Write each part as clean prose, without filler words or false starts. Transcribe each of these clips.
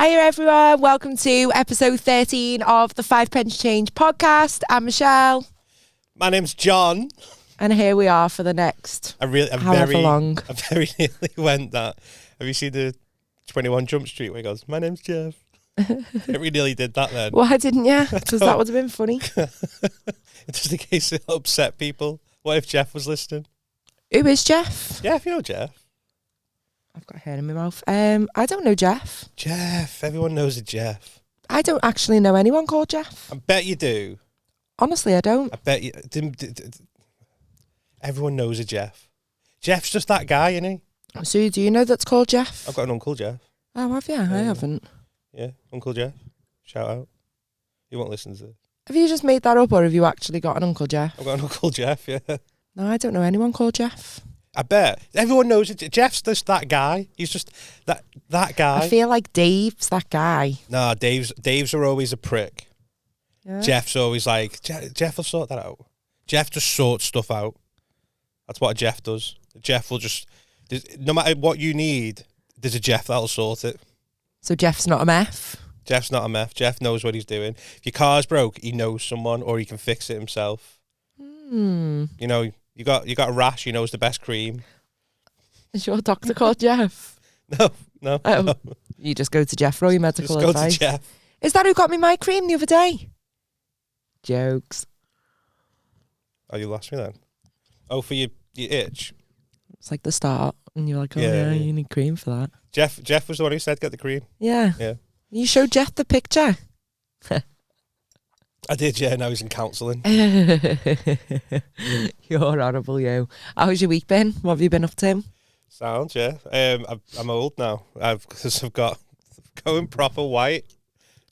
Hiya everyone, welcome to episode 13 of the 5 Pence Change podcast. I'm Michelle. My name's John. And here we are for the next however long. I very nearly went that. Have you seen the 21 Jump Street where he goes, my name's Jeff? We nearly did that then. Why didn't you? Because that would have been funny. Just in case it upset people. What if Jeff was listening? Who is Jeff? Jeff, you know Jeff. I've got hair in my mouth. I don't know Jeff. Jeff, everyone knows a Jeff. I don't actually know anyone called Jeff. I bet you do. Honestly, I don't. I bet you. Everyone knows a Jeff. Jeff's just that guy, isn't he? So do you know that's called Jeff? I've got an Uncle Jeff. Oh, have you? I haven't. Yeah, Uncle Jeff. Shout out. He won't listen to it. Have you just made that up or have you actually got an Uncle Jeff? I've got an Uncle Jeff, yeah. No, I don't know anyone called Jeff. I bet. Everyone knows it. Jeff's just that guy. He's just that guy. I feel like Dave's that guy. No, Dave's are always a prick. Yeah. Jeff's always like, Jeff will sort that out. Jeff just sorts stuff out. That's what a Jeff does. Jeff will just, no matter what you need, there's a Jeff that'll sort it. So Jeff's not a meth? Jeff's not a meth. Jeff knows what he's doing. If your car's broke, he knows someone or he can fix it himself. You know, you got a rash, he knows the best cream. Is your doctor called Jeff? No. Oh, no. you just go to Jeff for all your medical just advice. Go to Jeff. Is that who got me my cream the other day? Jokes. Oh, you lost me then. Oh, for your itch. It's like the start, and you're like, oh yeah, you need cream for that. Jeff was the one who said get the cream. Yeah. Yeah. You showed Jeff the picture. I did, yeah. Now he's in counselling. You're horrible, you. How's your week been? What have you been up to? Sounds, yeah. I'm old now. Because I've got going proper white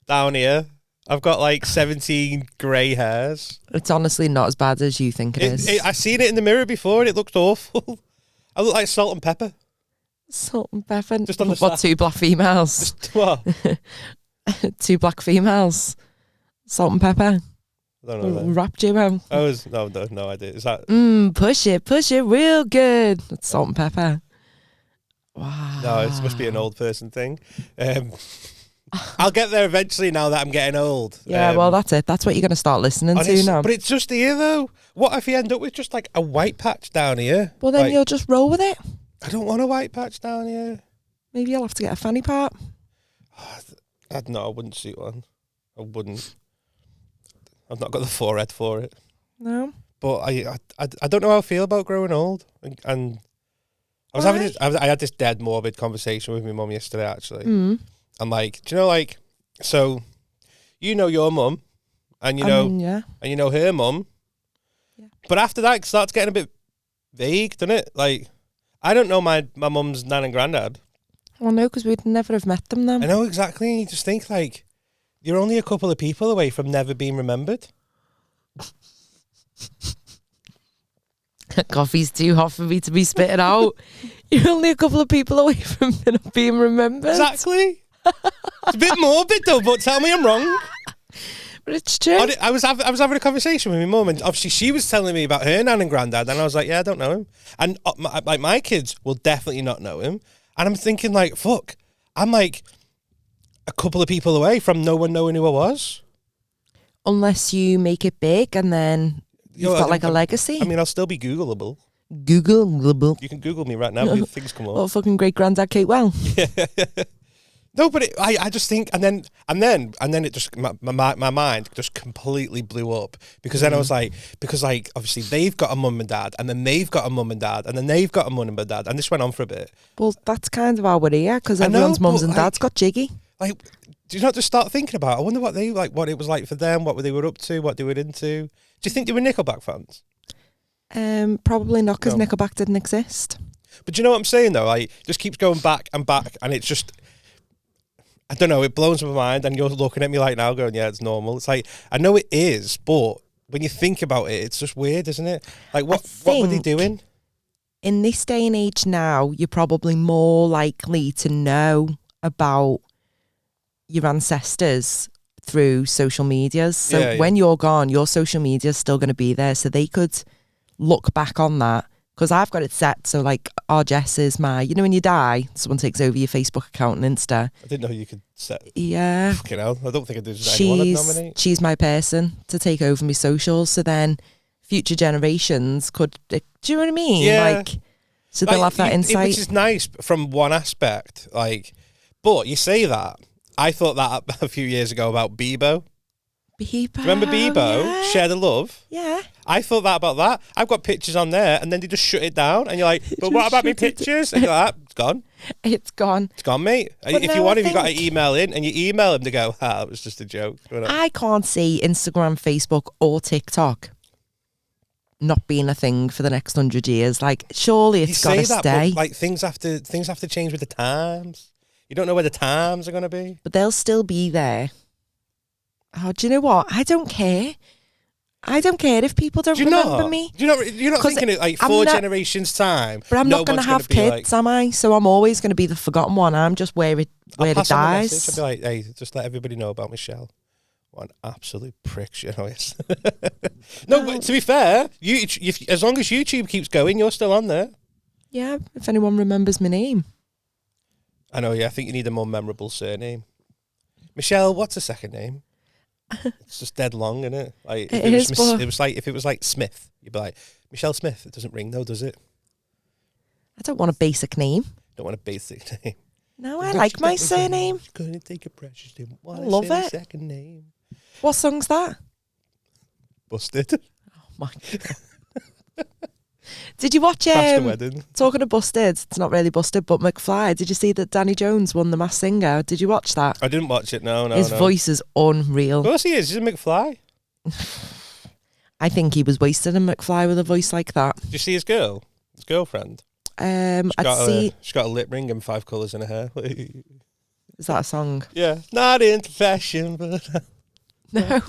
down here. I've got like 17 grey hairs. It's honestly not as bad as you think it is. I seen it in the mirror before and it looked awful. I look like salt and pepper. Salt and pepper? Just on the what, side. 2 black females? Just, what? 2 black females. Salt and pepper. I don't know that. Rap duo. No idea. Is that? Push it real good. It's salt and pepper. Wow. No, it must be an old person thing. I'll get there eventually now that I'm getting old. Yeah, well, that's it. That's what you're going to start listening to now. But it's just here, though. What if you end up with just like a white patch down here? Well, then you'll just roll with it. I don't want a white patch down here. Maybe you'll have to get a fanny part. No, I wouldn't suit one. I wouldn't. I've not got the forehead for it. No. But I don't know how I feel about growing old. And I was I had this dead morbid conversation with my mum yesterday, actually. I'm like, do you know, like, so you know your mum, and you know her mum, but after that it starts getting a bit vague, doesn't it? Like, I don't know my mum's nan and granddad. Well, no, because we'd never have met them then. I know, exactly. And you just think, like, you're only a couple of people away from never being remembered. Coffee's too hot for me to be spitting out. You're only a couple of people away from not being remembered. Exactly. It's a bit morbid though, but tell me I'm wrong. But it's true. I was having a conversation with my mum, and obviously she was telling me about her nan and granddad, and I was like, yeah, I don't know him. And my kids will definitely not know him. And I'm thinking, like, fuck, I'm like a couple of people away from no one knowing who I was. Unless you make it big and then you've got like a legacy. I mean, I'll still be Googleable. Googleable. You can Google me right now, but things come up. Oh, fucking great granddad Capewell. Yeah. No, but I just think, and then it just, my mind just completely blew up, because then I was like, obviously they've got a mum and dad, and then they've got a mum and dad, and then they've got a mum and dad, and this went on for a bit. Well, that's kind of how we're here, because everyone's mums and dads got jiggy. Like, do you not just start thinking about, I wonder what they, like, what it was like for them, what they were up to, what they were into. Do you think they were Nickelback fans? Probably not, because Nickelback didn't exist. But do you know what I'm saying, though? Like, it just keeps going back and back, and it's just, I don't know, it blows my mind, and you're looking at me like now going, yeah, it's normal. It's like, I know it is, but when you think about it, it's just weird, isn't it? Like, what were they doing? In this day and age now, you're probably more likely to know about your ancestors through social medias. So when you're gone, your social media is still going to be there. So they could look back on that Because I've got it set so like our Jess is my, you know, when you die, someone takes over your Facebook account and Insta. I didn't know you could set. Yeah. Fucking hell. I don't think there's anyone I'd nominate. She's my person to take over my socials. So then future generations could, do you know what I mean? Yeah. Like, so they'll have that insight. Which is nice from one aspect. Like, but you say that. I thought that a few years ago about Bebo. Bebo. Remember Bebo? Yeah. Share the love. Yeah. I thought that about that. I've got pictures on there, and then they just shut it down, and you're like, but what about my pictures? And you're like, it's gone. It's gone. It's gone, mate. But if you want, if you got to email in, and you email them to go, it was just a joke. I can't see Instagram, Facebook, or TikTok not being a thing for the next 100 years. Like, surely it's got to stay. But, like, things have to change with the times. You don't know where the times are going to be. But they'll still be there. Oh, do you know what? I don't care. I don't care if people don't remember me. You're not thinking it like 4 generations time. But I'm not going to have kids, am I? So I'm always going to be the forgotten one. I'm just where it dies. I'll be like, hey, just let everybody know about Michelle. What an absolute prick she is. No, but to be fair, as long as YouTube keeps going, you're still on there. Yeah, if anyone remembers my name. I know, yeah. I think you need a more memorable surname. Michelle, what's a second name? It's just dead long, isn't it? Like, it was like if it was like Smith, you'd be like, Michelle Smith. It doesn't ring though, does it? I don't want a basic name. Don't want a basic name. No, I like my surname. Gonna take a precious name. I love it. Second name. What song's that? Busted. Oh my god. Did you watch talking of busted, it's not really busted, but McFly, did you see that Danny Jones won the Masked Singer? Did you watch that? I didn't watch it, no. His voice is unreal. Of course he is, he's a McFly. I think he was wasted in McFly with a voice like that. Did you see his girlfriend? She's got a lip ring and 5 colours in her hair. Is that a song? Yeah. Not into fashion, but... No.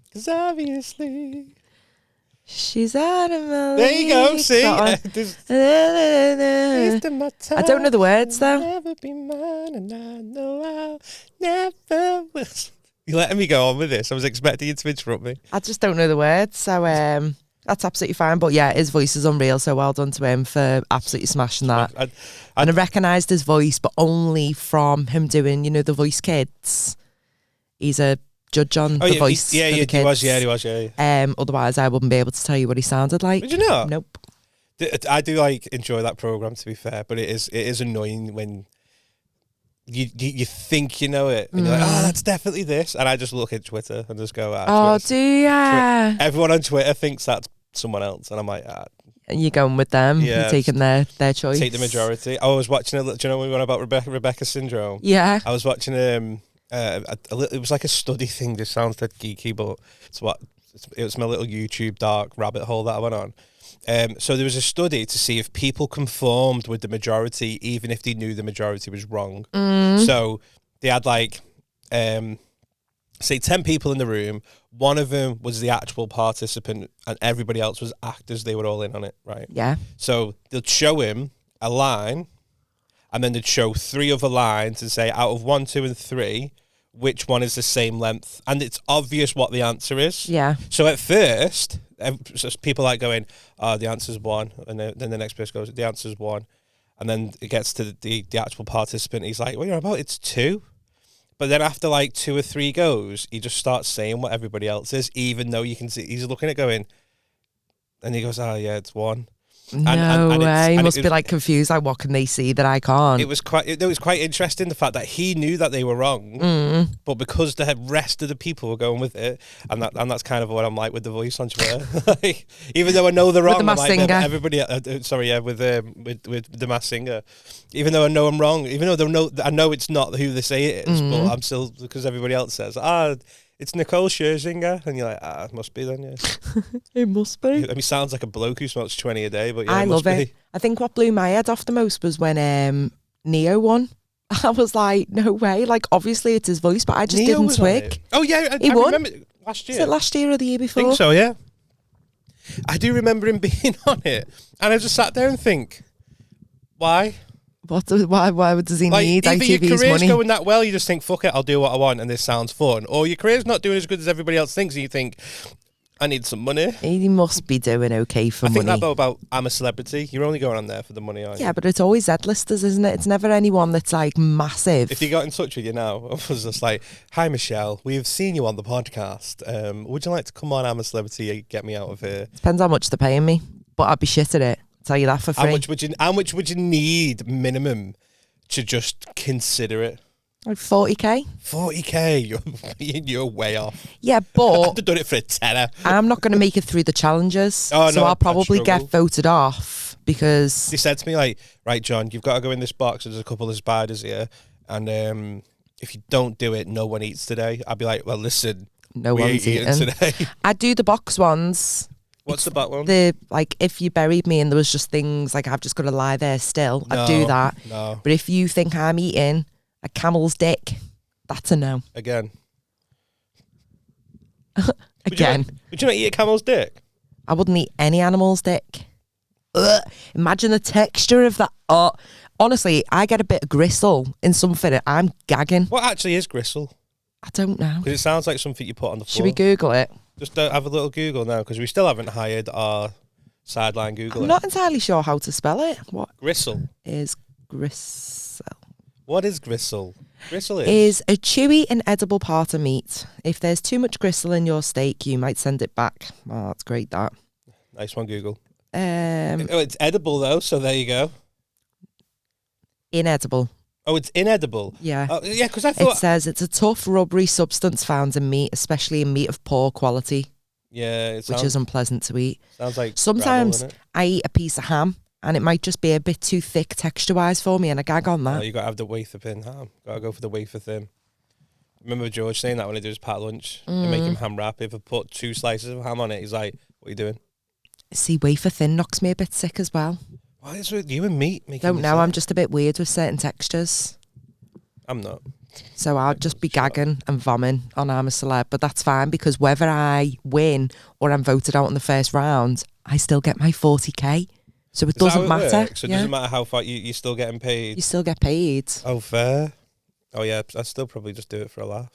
Because obviously... She's out of my There you go, see? I don't know the words, though. Never be mine, and I know I'll never will. You're letting me go on with this. I was expecting you to interrupt me. I just don't know the words, so that's absolutely fine. But yeah, his voice is unreal, so well done to him for absolutely smashing that. And I recognised his voice, but only from him doing, The Voice Kids. He's a judge on The Voice. Yeah, he was. Otherwise, I wouldn't be able to tell you what he sounded like. Did you know? Nope. I do enjoy that programme, to be fair, but it is annoying when you think you know it, and you're like, that's definitely this, and I just look at Twitter and just go, do ya? Everyone on Twitter thinks that's someone else, and I'm like, And you're going with them. Yeah, you're taking their choice. Take the majority. I was watching do you know one about Rebecca syndrome? Yeah. I was watching it was like a study thing. This sounds dead geeky, but it was my little YouTube dark rabbit hole that I went on. So there was a study to see if people conformed with the majority, even if they knew the majority was wrong. So they had say 10 people in the room. One of them was the actual participant, and everybody else was actors. They were all in on it, right? Yeah. So they'd show him a line, and then they'd show 3 other lines and say, out of 1, 2, and 3, which one is the same length? And it's obvious what the answer is. Yeah. So at first, people like going, the answer's 1. And then the next person goes, the answer's 1. And then it gets to the actual participant. He's like, what are you about? It's 2. But then after 2 or 3 goes, he just starts saying what everybody else is, even though you can see, he's looking at going, and he goes, yeah, it's 1. No way. He must be confused. What can they see that I can't? It was quite interesting, the fact that he knew that they were wrong, but because the rest of the people were going with it, and that's kind of what I'm like with The Voice on Twitter. Even though I know they're wrong, with the Masked Singer. Everybody. With the Masked Singer. Even though I know I'm wrong, even though I know it's not who they say it is, but I'm still, because everybody else says, it's Nicole Scherzinger, and you're like, it must be then, yeah. It must be. He sounds like a bloke who smokes 20 a day, but yeah, I love it. I think what blew my head off the most was when Neo won. I was like, no way. Obviously it's his voice, but I just didn't twig. Oh yeah, I won. remember last year. Is it last year or the year before? I think so, yeah. I do remember him being on it, and I just sat there and think, why? Why does he need either ITV's your career's money? going that well, you just think, fuck it, I'll do what I want, and this sounds fun. Or your career's not doing as good as everybody else thinks, and you think, I need some money. He must be doing okay for money. I think that about I'm a celebrity. You're only going on there for the money, aren't you? Yeah, but it's always Z-listers, isn't it? It's never anyone that's like massive. If he got in touch with you now, I was just like, "Hi, Michelle. We've seen you on the podcast. Would you like to come on I'm a Celebrity and get me out of here?" Depends how much they're paying me, but I'd be shit at it. I'll tell you that for free. How much would you need minimum to just consider it? Like 40k. 40k, you're way off. Yeah, but I'd have done it for a tenner. I'm not going to make it through the challenges, so I'll probably get voted off because they said to me like, "Right, John, you've got to go in this box. There's a couple of spiders here, and if you don't do it, no one eats today." I'd be like, "Well, listen, no one's eating today." I do the box ones. What's the box one? Like if you buried me and there was just things like I've just got to lie there still, I'd do that. No. But if you think I'm eating a camel's dick, that's a no. Again. Again. Would you not eat a camel's dick? I wouldn't eat any animal's dick. Ugh. Imagine the texture of that. Honestly, I get a bit of gristle in something. I'm gagging. What actually is gristle? I don't know. Because it sounds like something you put on the floor. Should we Google it? Just have a little Google now, because we still haven't hired our sideline Googler. I'm not entirely sure how to spell it. What gristle is gristle? What is gristle? Gristle is a chewy and edible part of meat. If there's too much gristle in your steak, you might send it back. Oh, that's great, that. Nice one, Google. It's edible, though, so there you go. Inedible. Oh, it's inedible? Yeah. Yeah, because I thought... It says it's a tough, rubbery substance found in meat, especially in meat of poor quality. Yeah, which is unpleasant to eat. Sounds like sometimes gravel, I eat a piece of ham and it might just be a bit too thick texture-wise for me and I gag on that. Oh, you got to have the wafer thin ham. Got to go for the wafer thin. Remember George saying that when he did his pat lunch? They make him ham wrap. If I put 2 slices of ham on it, he's like, "What are you doing?" See, wafer thin knocks me a bit sick as well. Why is it you and meat making Don't know, I'm just a bit weird with certain textures. I'm not. So I'll just be gagging and vomiting on I'm a Celeb, but that's fine because whether I win or I'm voted out in the first round, I still get my 40k. So it doesn't matter. So it doesn't matter how far you're still getting paid. You still get paid. Oh, fair. Oh, yeah, I'd still probably just do it for a laugh.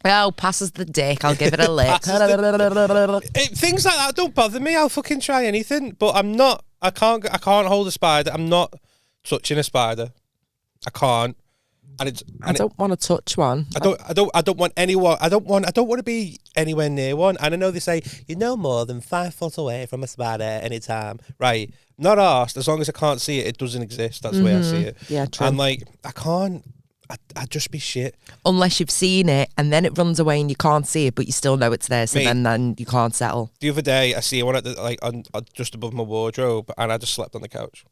Oh, passes the dick. I'll give it a lick. Things like that don't bother me. I'll fucking try anything, but I'm not. I can't hold a spider. I'm not touching a spider. I can't. And I don't want to touch one. I don't want anyone. I don't want to be anywhere near one. And I know they say you're no more than 5 foot away from a spider anytime. Right? Not asked. As long as I can't see it, it doesn't exist. That's the way I see it. Yeah, true. And like, I can't. I'd just be shit. Unless you've seen it and then it runs away and you can't see it, but you still know it's there. So then you can't settle. The other day, I see one at on just above my wardrobe, and I just slept on the couch.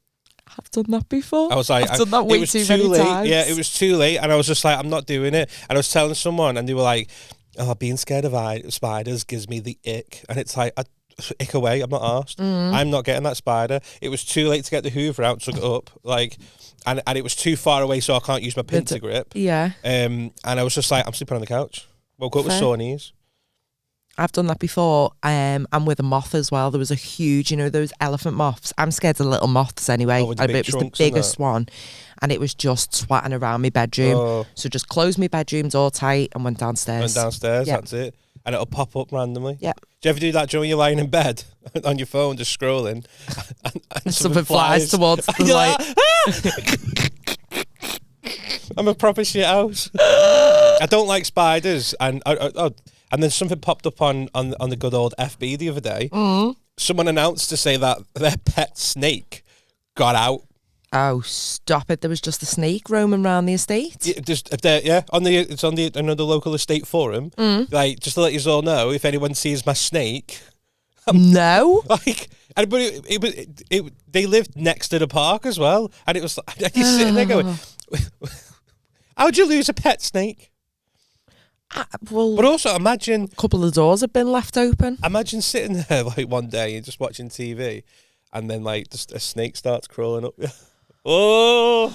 I've done that before. I was like, I've done that way too many late. times. Yeah, it was too late, and I was just like, I'm not doing it. And I was telling someone, and they were like, "Oh, being scared of spiders gives me the ick," and it's like, ick away. I'm not arsed. I'm not getting that spider. It was too late to get the Hoover out, took it up, like, and it was too far away, so I can't use my pincer grip. Yeah. And I was just like, I'm sleeping on the couch. Woke up with sore knees. I've done that before. And with a moth as well. There was a huge, those elephant moths. I'm scared of little moths anyway. It was the biggest one. And it was just swatting around my bedroom. Oh. So just closed my bedroom door tight and went downstairs. That's it. And it'll pop up randomly. Yeah. Do you ever do that during you're lying in bed on your phone just scrolling and something flies towards the light? I'm a proper shit house. I don't like spiders, and then something popped up on the good old FB the other day. Someone announced to say that their pet snake got out. Oh, stop it! There was just a snake roaming around the estate. It's on the local estate forum. Like, just to let you all know, if anyone sees my snake, no, like, they lived next to the park as well, and it was like you're sitting there going, "How'd you lose a pet snake?" But also imagine a couple of doors have been left open. Imagine sitting there like one day and just watching TV, and then like just a snake starts crawling up. Oh,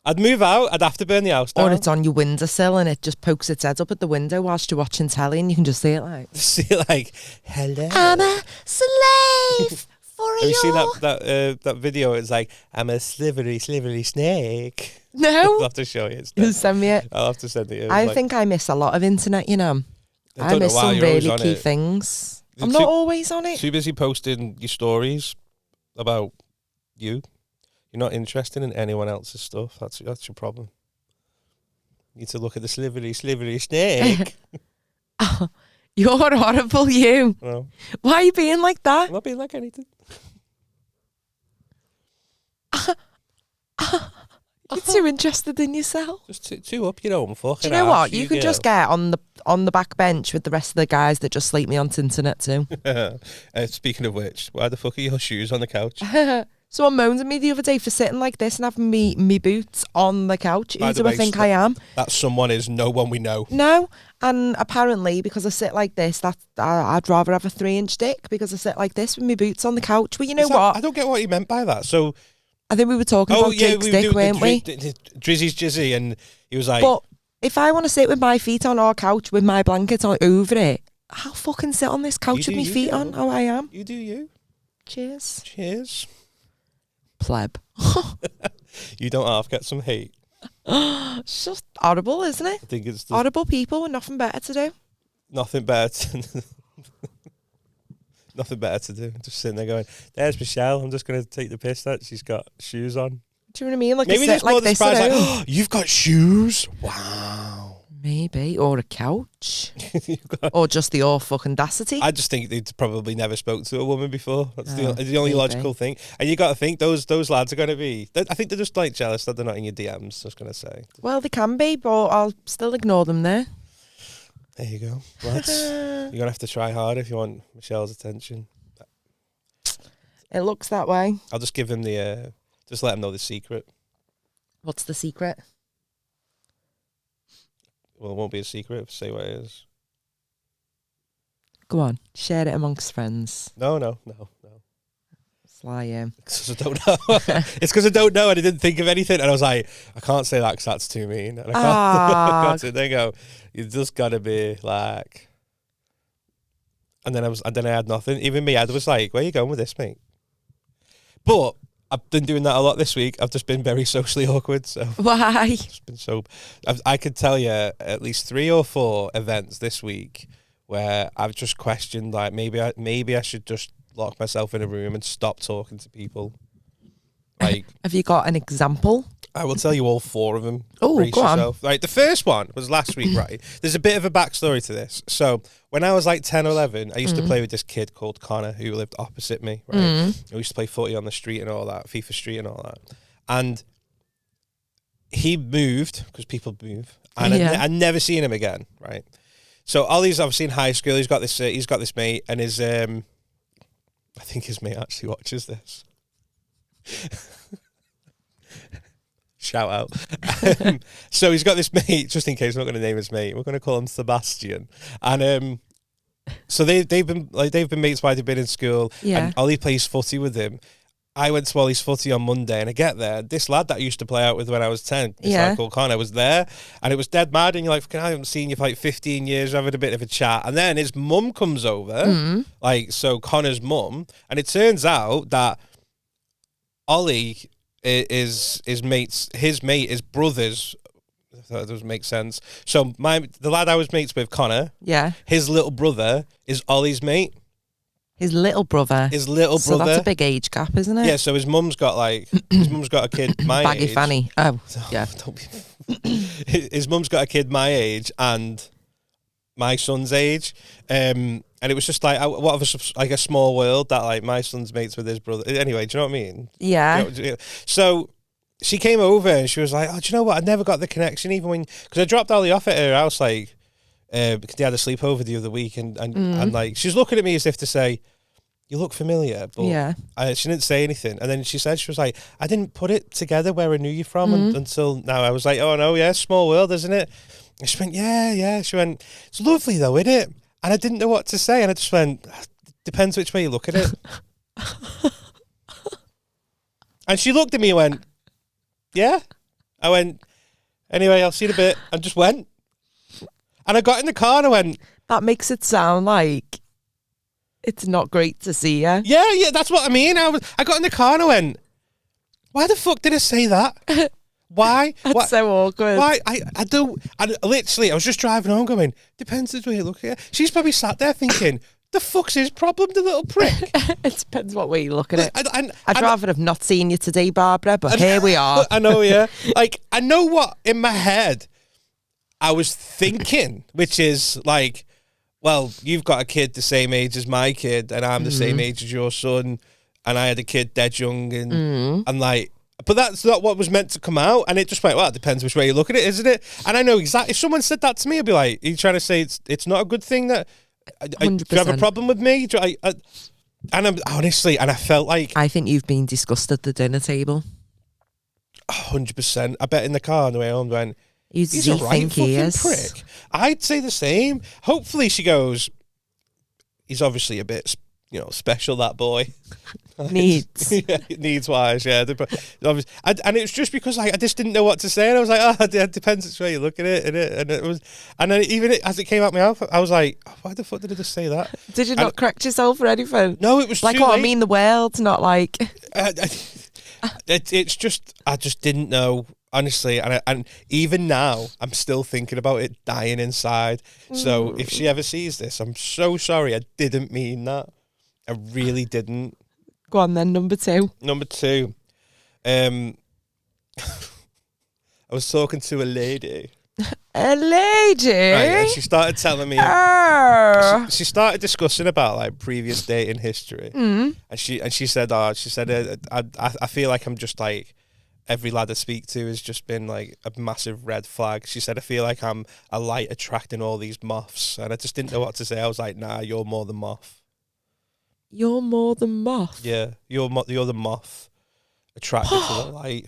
I'd move out. I'd have to burn the house down. Or it's on your windowsill and it just pokes its head up at the window whilst you're watching telly, and you can just see it like, hello. I'm a slave for you. Have you seen that video? It's like, I'm a slivery snake. No. I'll have to show you. You'll send me it. I'll have to send it. I think I miss a lot of internet, I miss some really key things. I'm not always on it. Too busy posting your stories about you. You're not interested in anyone else's stuff. That's your problem. You need to look at the slivery snake. Oh, you're horrible, you. No. Why are you being like that? I'm not being like anything. You're too interested in yourself. Just too up your own fucking. Do you know what? You could girl. just get on the back bench with the rest of the guys that just sleep me on internet too. Speaking of which, why the fuck are your shoes on the couch? Someone moaned at me the other day for sitting like this and having me boots on the couch. Who do I think I am? That someone is no one we know. No, and apparently because I sit like this, I'd rather have a 3-inch dick because I sit like this with my boots on the couch. Well, you know what? I don't get what you meant by that. So I think we were talking about Jake's dick, weren't we? Drizzy's jizzy, and he was like... But if I want to sit with my feet on our couch with my blanket on over it, I'll fucking sit on this couch with my feet on how I am. You do you. Cheers. Cheers. Pleb. You don't half get some hate. It's just horrible, isn't it? I think it's horrible people with nothing better to do. Nothing better to do. Just sitting there going, there's Michelle. I'm just going to take the piss that she's got shoes on. Do you know what I mean? Like maybe there's like more the surprise, like, oh, you've got shoes? Wow. Maybe. Or a couch. Or just the all fucking audacity. I just think they'd probably never spoke to a woman before. That's the only logical thing. And you got to think those lads are going to be... I think they're just like jealous that they're not in your DMs, I was going to say. Well, they can be, but I'll still ignore them there. There you go. Lads, you're going to have to try hard if you want Michelle's attention. It looks that way. I'll just give him the... just let him know the secret. What's the secret? Well, it won't be a secret. Say what it is. Go on. Share it amongst friends. No. Sly, Because I don't know. It's because I don't know and I didn't think of anything. And I was like, I can't say that because that's too mean. And I can't say, there you go. You just got to be like... And then I had nothing. Even me, I was like, where are you going with this, mate? But... I've been doing that a lot this week. I've just been very socially awkward. So why? It's been so. I could tell you at least 3 or 4 events this week where I've just questioned, like maybe I should just lock myself in a room and stop talking to people. Like, have you got an example? I will tell you all 4 of them. Oh, go on. Right, the first one was last week, right? There's a bit of a backstory to this. So when I was like 10 or 11, I used to play with this kid called Connor who lived opposite me, right? We used to play footy on the street and all that, FIFA Street and all that. And he moved, because people move, and I'd never seen him again, right? So Ollie's obviously in high school. He's got this mate, and his I think his mate actually watches this. Shout out. So he's got this mate, just in case I'm not going to name his mate. We're going to call him Sebastian. And so they've been mates while they've been in school. Yeah. And Ollie plays footy with him. I went to Ollie's footy on Monday, and I get there. This lad that I used to play out with when I was 10, this lad called Connor, was there, and it was dead mad. And you're like, I haven't seen you for like 15 years, having a bit of a chat. And then his mum comes over, so Connor's mum, and it turns out that Ollie is his mate is brothers. If that doesn't make sense. So the lad I was mates with, Connor, his little brother is Ollie's mate. His little brother. So that's a big age gap, isn't it? Yeah, so his mum's got a kid my Baggy age. fanny. Oh, yeah. His mum's got a kid my age and my son's age. And it was just like, what of a small world that like my son's mates with his brother. Anyway, do you know what I mean? Yeah. So she came over and she was like, oh, do you know what? I never got the connection even because I dropped Ollie off at her house like, because they had a sleepover the other week and like, she was looking at me as if to say, you look familiar, but she didn't say anything. And then she was like, I didn't put it together where I knew you from until now. I was like, oh no, yeah, small world, isn't it? And she went, yeah. She went, it's lovely though, isn't it? And I didn't know what to say. And I just went, depends which way you look at it. And she looked at me and went, yeah. I went, anyway, I'll see you in a bit. And just went. And I got in the car and I went... That makes it sound like it's not great to see you. Yeah, that's what I mean. I got in the car and I went, why the fuck did I say that? Why? That's so awkward. Why? I don't. I literally, I was just driving home going, depends the way you look at it. She's probably sat there thinking, the fuck's his problem, the little prick? It depends what way you look at it. I'd rather have not seen you today, Barbara, but here we are. I know, yeah. Like, I know what in my head I was thinking, which is like, well, you've got a kid the same age as my kid, and I'm the same age as your son, and I had a kid dead young, and like, but that's not what was meant to come out, and it just went, well, it depends which way you look at it, isn't it? And I know exactly, if someone said that to me, I'd be like, are you trying to say it's not a good thing that, do you have a problem with me? And I'm honestly, and I felt like... I think you've been discussed at the dinner table. 100%. I bet in the car on the way home went, he's a right fucking prick. I'd say the same. Hopefully she goes, he's obviously a bit, special, that boy. Needs. Yeah, needs-wise, yeah. And it was just because I just didn't know what to say, and I was like, it depends which way you look at it, and it was, and then even as it came out my mouth, I was like, why the fuck did I just say that? Did you not correct yourself or anything? No, it was like, too late. I mean the world, not like... It's just, I just didn't know, honestly, and even now, I'm still thinking about it dying inside. So if she ever sees this, I'm so sorry, I didn't mean that. I really didn't. Go on then, number 2. Number 2. I was talking to a lady. A lady? Right, and she started telling me... She started discussing about, like, previous dating history. And she said, I feel like I'm just, like... Every lad I speak to has just been, like, a massive red flag. She said, I feel like I'm a light attracting all these moths. And I just didn't know what to say. I was like, nah, you're more than moth. You're more than moth? Yeah, you're the moth attracted to the light.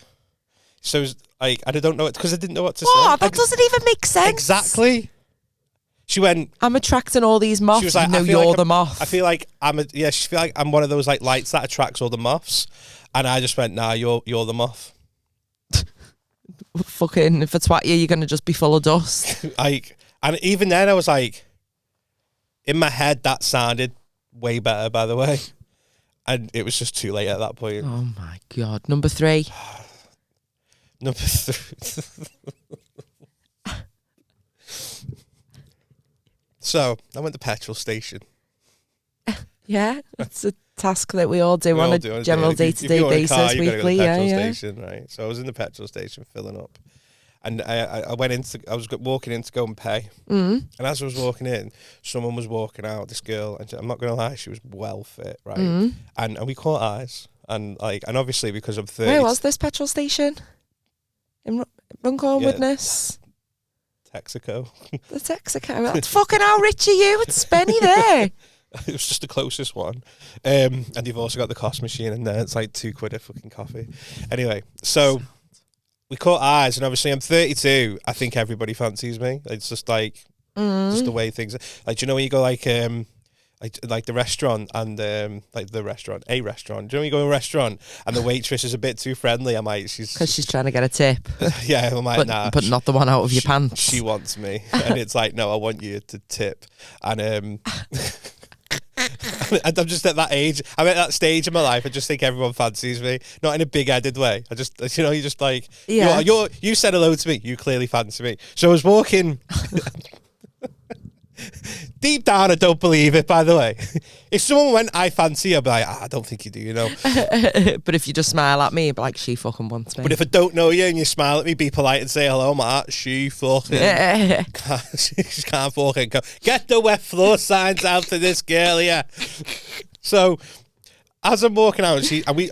So, like, I don't know it because I didn't know what to say. That doesn't even make sense. Exactly. She went, I'm attracting all these moths. She was like, no, you're like the moth. I feel like she feel like I'm one of those, like, lights that attracts all the moths. And I just went, nah, you're the moth. Fucking, if I twat you, you're going to just be full of dust. And even then I was like, in my head, that sounded way better, by the way. And it was just too late at that point. Oh my God. Number 3. Number 3. So, I went to the petrol station. Yeah, it's a task that we all do on a general day-to-day basis, weekly. Go to the petrol station, right? So I was in the petrol station filling up, and I was walking in to go and pay. And as I was walking in, someone was walking out. This girl, and I'm not going to lie, she was well fit, right? And we caught eyes, and obviously because I'm 30. Where was this petrol station? In Runcorn, Widnes. Texaco. The Texaco. That's fucking how rich are you? It's Spenny there. It was just the closest one. And you've also got the cost machine in there. It's like £2 a fucking coffee. Anyway, so we caught eyes, and obviously I'm 32. I think everybody fancies me. It's just like, just the way things are. Like, do you know when you go like the restaurant and a restaurant. Do you know when you go to a restaurant and the waitress is a bit too friendly? I'm like, because she's trying to get a tip. Yeah, I'm like, nah. But not the one out of your pants. She wants me. And it's like, no, I want you to tip. And and I'm just at that age. I'm at that stage in my life. I just think everyone fancies me, not in a big-headed way. I just, you're just like, you said hello to me. You clearly fancy me. So I was walking. Deep down, I don't believe it, by the way. If someone went, I fancy you, I'd be like, I don't think you do, But if you just smile at me, you'd be like, she fucking wants me. But if I don't know you and you smile at me, be polite and say hello, I'm like, she fucking she can't fucking go. Get the wet floor signs out to this girl here. So as I'm walking out, we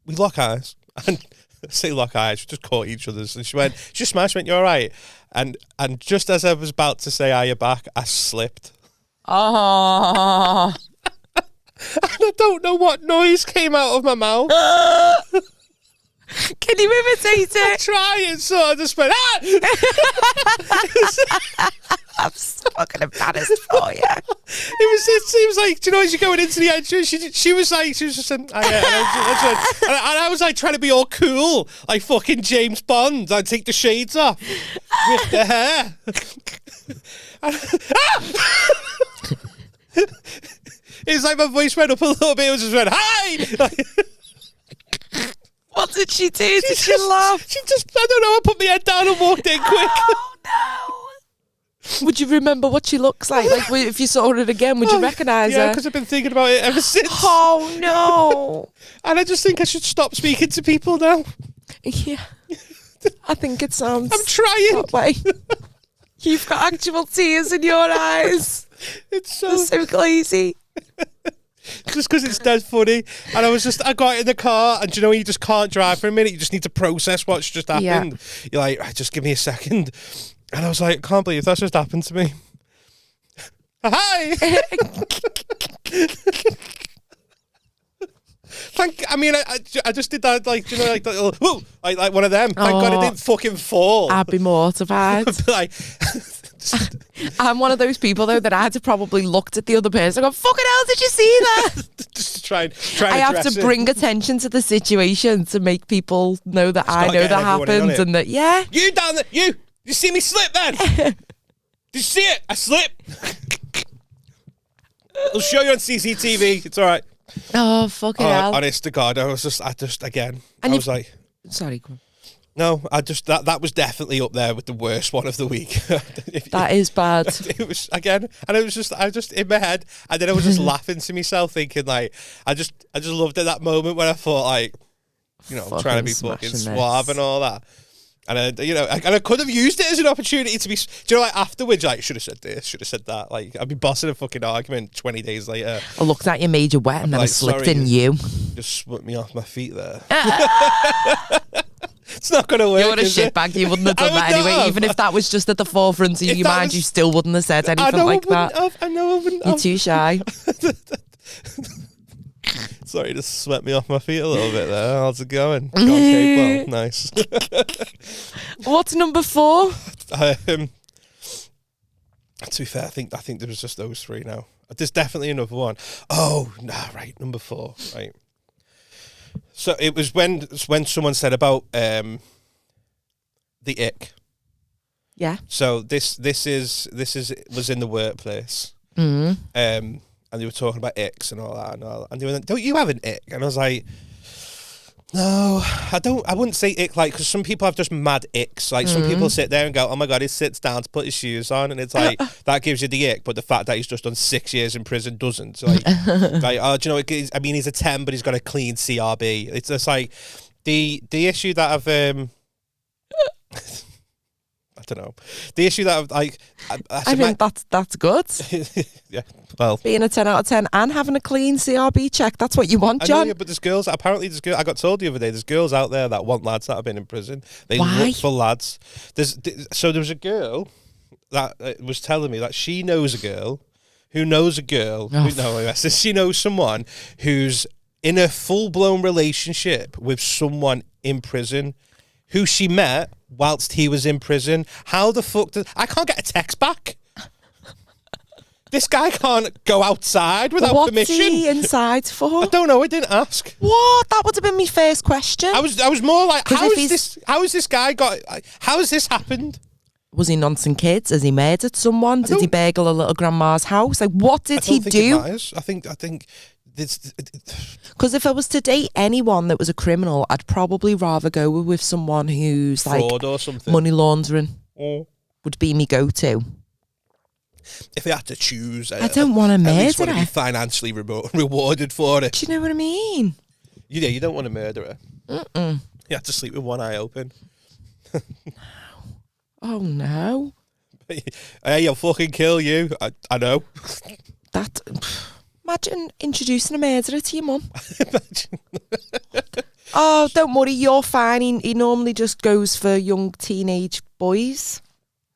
lock eyes. And I say lock eyes, we just caught each other's, and she just smiled, she went, you all right? And just as I was about to say, are you back? I slipped. Oh. And I don't know what noise came out of my mouth. Can you imitate it? I try and sort of just went, I'm fucking embarrassed for you. It seems like, do you know, as you're going into the entrance, she was just saying, and I was like trying to be all cool, like fucking James Bond. I'd take the shades off with the hair. It's like my voice went up a little bit. It was just went, hi! What did she do? Did she laugh? She just, I don't know, I put my head down and walked in quick. Oh, no. Would you remember what she looks like? Like, if you saw her again, would you recognise her? Yeah, because I've been thinking about it ever since. Oh, no. And I just think I should stop speaking to people now. Yeah. I think it sounds... I'm trying. That way. You've got actual tears in your eyes. It's They're so glazy. Just because it's dead funny. And I got in the car, and do you know when you just can't drive for a minute? You just need to process what's just happened. Yeah. You're like, right, just give me a second. And I was like, I can't believe that's just happened to me. Hi! I just did that, like, you know, like, woo, like one of them. Thank God I didn't fucking fall. I'd be mortified. I'd be like... I'm one of those people though that I had to probably looked at the other person and go, fucking hell, did you see that? Just try I have to bring attention to the situation to make people know that I know that happened and that, yeah. You down there, you see me slip then? Did you see it? I slipped. I'll show you on CCTV. It's all right. Oh, fucking hell. Honest to God, I was like... Sorry, go on. No, that was definitely up there with the worst one of the week. That is bad. It was again, and it was I just in my head, and then I was just laughing to myself, thinking like, I just loved at that moment when I thought like, you know, I'm trying to be fucking suave and all that, and I could have used it as an opportunity to be, do you know, like afterwards, like should have said this, should have said that, like I'd be bossing a fucking argument 20 days later. I looked at you, made you wet, and then I slipped in you. Just swept me off my feet there. It's not going to work. You're a shitbag. You wouldn't have done that anyway. Even if that was just at the forefront of your mind, you still wouldn't have said anything like that. I know I wouldn't have. You're too shy. Sorry, just swept me off my feet a little bit there. How's it going? Gone Capewell. Nice. What's number 4? To be fair, I think there was just those 3 now. There's definitely another one. Oh, nah, right, number 4, right. So it was when someone said about the ick. Yeah. So this was in the workplace. Mm-hmm. And they were talking about icks and all that, and they were like, "Don't you have an ick?" And I was like, "No, I don't. I wouldn't say ick, like, because some people have just mad icks. Like some people sit there and go, 'Oh my God, he sits down to put his shoes on,' and it's like that gives you the ick. But the fact that he's just done 6 years in prison doesn't. So like, oh, do you know? I mean, he's a 10, but he's got a clean CRB. It's just like the issue that I've I don't know. The issue that I've, like, I think that's good. Yeah, well, being a 10 out of 10 and having a clean CRB check, that's what you want, John. I know, yeah, but there's girls. Apparently, I got told the other day. There's girls out there that want lads that have been in prison. They look for lads. So there was a girl that was telling me that she knows a girl who knows a girl. She knows someone who's in a full-blown relationship with someone in prison who she met whilst he was in prison. How the fuck I can't get a text back. This guy can't go outside without permission. What's he inside for? I don't know. I didn't ask. What? That would have been my first question. I was more like, how has this guy got? How has this happened? Was he noncing kids? Has he murdered someone? Did he burgle a little grandma's house? Like, what did he do? I think. Because if I was to date anyone that was a criminal, I'd probably rather go with someone who's fraud or something. Money laundering would be me go-to. If I had to choose, I don't want to murder. At least want to be financially rewarded for it. Do you know what I mean? Yeah, you don't want to murder her. Mm-mm. You have to sleep with one eye open. No. Oh no! Hey, I'll fucking kill you. I know. That. Imagine introducing a murderer to your mum. Oh, don't worry, you're fine. He normally just goes for young teenage boys.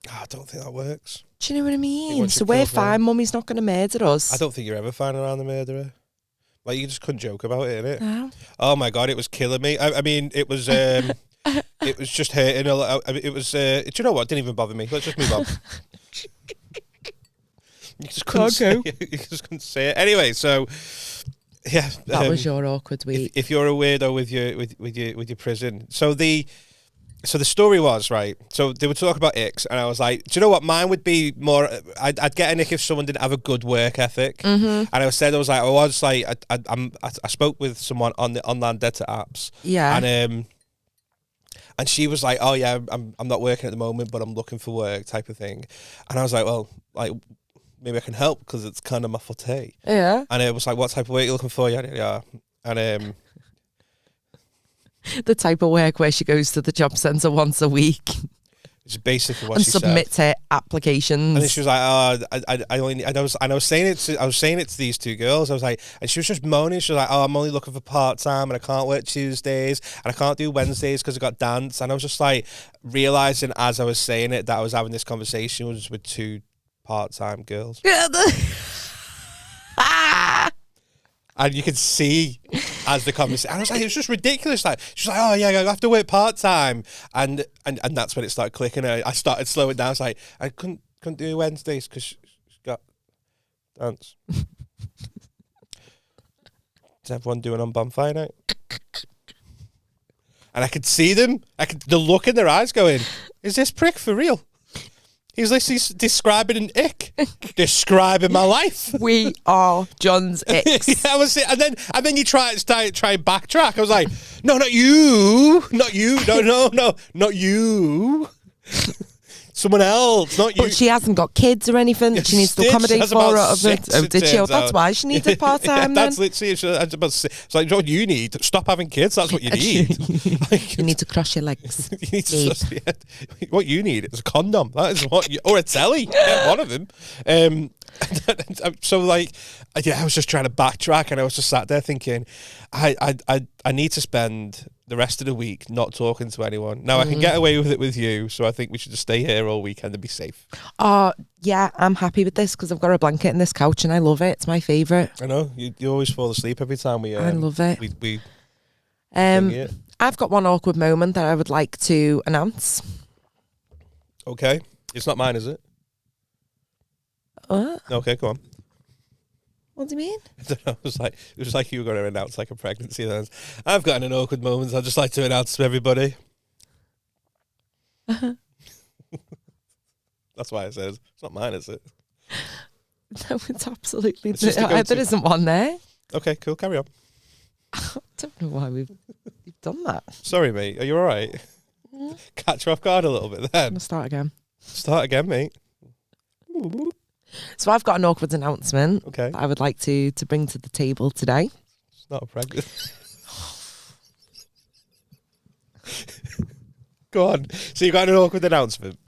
Oh, I don't think that works. Do you know what I mean? So we're fine. Mummy's not going to murder us. I don't think you're ever fine around the murderer. Like, you just couldn't joke about it, innit? No. Oh my God, it was killing me. I mean, it was it was just hurting a lot. It was, do you know what? It didn't even bother me. Let's just move on. You just couldn't say it. You just couldn't say it. Anyway, so yeah, that was your awkward week. If you're a weirdo with your prison, so So the story was, right, so they were talking about icks, and I was like, do you know what, mine would be more, I'd get an ick if someone didn't have a good work ethic. And I was like, I spoke with someone on the online data apps. Yeah. And she was like, oh yeah, I'm not working at the moment, but I'm looking for work, type of thing. And I was like, well, like, maybe I can help, because it's kind of my forte. Yeah. And it was like, what type of work are you looking for? Yeah. And the type of work where she goes to the job centre once a week. It's basically what and she said. submits her applications. And then she was like, "Oh, I only." And I was saying it to these two girls. I was like, and she was just moaning. She was like, "Oh, I'm only looking for part time, and I can't work Tuesdays, and I can't do Wednesdays because I got dance." And I was just like realizing as I was saying it that I was having this conversation with two part time girls. Yeah. And you could see as the conversation, I was like, it was just ridiculous. Like, she's like, oh yeah, I have to work part time, and that's when it started clicking. I started slowing down. It's like I couldn't do Wednesdays because she's got dance. Is everyone doing on bonfire night? And I could see them. The look in their eyes, going, "Is this prick for real?" He's literally describing an ick, describing my life. We are John's icks. Yeah, I was, and then you try and backtrack. I was like, no, not you, not you. Someone else, not you. But she hasn't got kids or anything that she needs to accommodate for out of it. Oh, did she? Oh, that's why she needed part-time then. That's literally, it's like, what you need, stop having kids, that's what you need. You need to cross your legs. You need to what you need is a condom. That is what or a telly. Get one of them. So like, yeah, I was just trying to backtrack, and I was just sat there thinking, I need to spend the rest of the week not talking to anyone. Now I can get away with it with you, so I think we should just stay here all weekend and be safe. Yeah, I'm happy with this because I've got a blanket in this couch and I love it. It's my favourite. I know you always fall asleep every time we. I love it. We I've got one awkward moment that I would like to announce. Okay, it's not mine, is it? What? Okay, go on. What do you mean? I don't know. It was like you were going to announce like a pregnancy. Then I've gotten an awkward moment. I'd just like to announce to everybody. That's why I said it's not mine, is it? No, it's absolutely. There isn't one there. Okay, cool. Carry on. I don't know why we've done that. Sorry, mate. Are you all right? Catch you off guard a little bit then. I'm gonna start again. Start again, mate. So I've got an awkward announcement. Okay. That I would like to bring to the table today. It's not a pregnant. Go on. So you got an awkward announcement?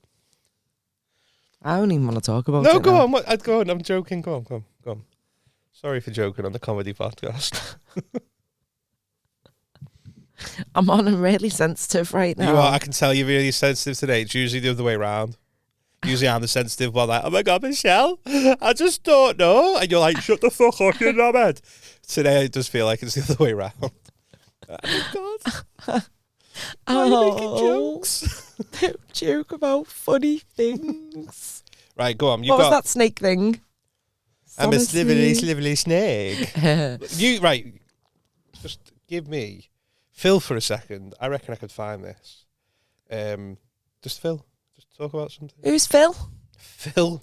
I don't even want to talk about it. No, go now. on. Go on. I'm joking. Go on. Sorry for joking on the comedy podcast. I'm on a really sensitive right now. You are. I can tell you're really sensitive today. It's usually the other way around. Usually I'm the sensitive one, like, oh my God, Michelle, I just don't know. And you're like, shut the fuck up, you're not mad. Today it does feel like it's the other way around. Oh my God. Why are you making jokes? Don't joke about funny things. Right, go on. What was that snake thing? I'm a slivery snake. Right, just give me Phil for a second. I reckon I could find this. Just Phil. Talk about something. Who's Phil? Phil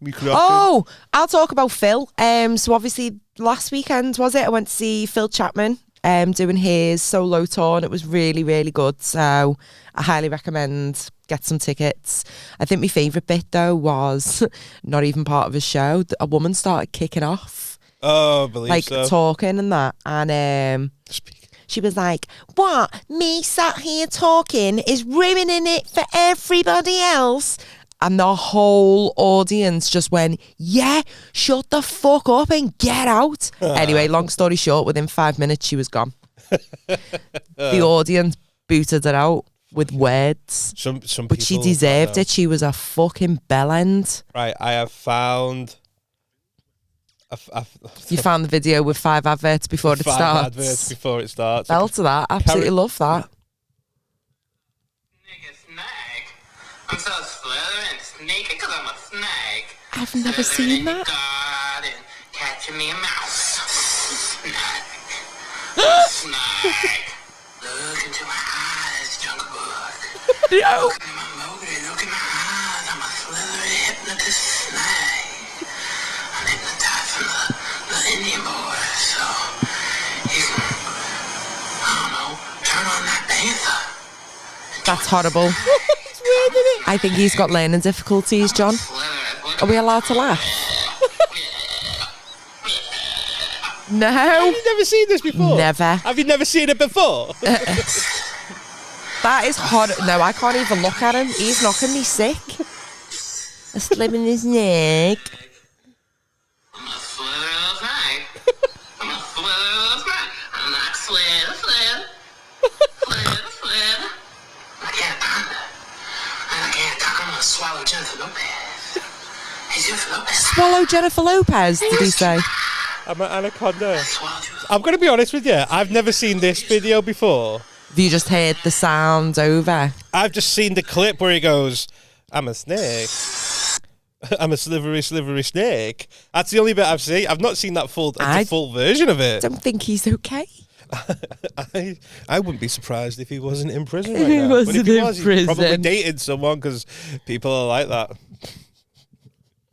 McCracken. Oh, I'll talk about Phil. So obviously last weekend, was it? I went to see Phil Chapman doing his solo tour, and it was really, really good. So I highly recommend get some tickets. I think my favourite bit though was not even part of his show. A woman started kicking off. Oh, I believe so. Like talking and that, and she was like, what? Me sat here talking is ruining it for everybody else? And the whole audience just went, yeah, shut the fuck up and get out. Anyway, long story short, within 5 minutes, she was gone. The audience booted her out with words. Some but she deserved it. She was a fucking bellend. Right, I have found... You found the video with 5 adverts before it starts. 5 adverts before it starts. Fell to that. Absolutely love that. Nigga snake. I'm so slithering and sneaky because I'm a snake. I've never seen that. Garden, catching me a mouse. Snake. Snake. Look into my eyes, jungle book. No. Look at my moody, look at my eyes. I'm a slithery hypnotist snake. I'm hypnotizing the Indian boy, so he can, I don't know, turn on that panther. That's horrible. I think he's got learning difficulties, John. Are we allowed to laugh? No. Have you never seen this before? Never. Have you never seen it before? That is hard. No, I can't even look at him. He's knocking me sick. A slip in his neck. I'm a slither snake. I'm a slither snake. I'm not slither. I can't find her. And I can't talk. I'm gonna swallow Jennifer Lopez. Hey, Jennifer Lopez. Swallow Jennifer Lopez, did he say? I'm an anaconda. Swallow you. I'm going to be honest with you. I've never seen this video before. Have you just heard the sound over? I've just seen the clip where he goes, I'm a snake. I'm a slivery snake. That's the only bit I've seen. I've not seen that full version of it. I don't think he's okay. I wouldn't be surprised if he wasn't in prison right If he now. wasn't But if he in was, prison. he's probably dated someone because people are like that.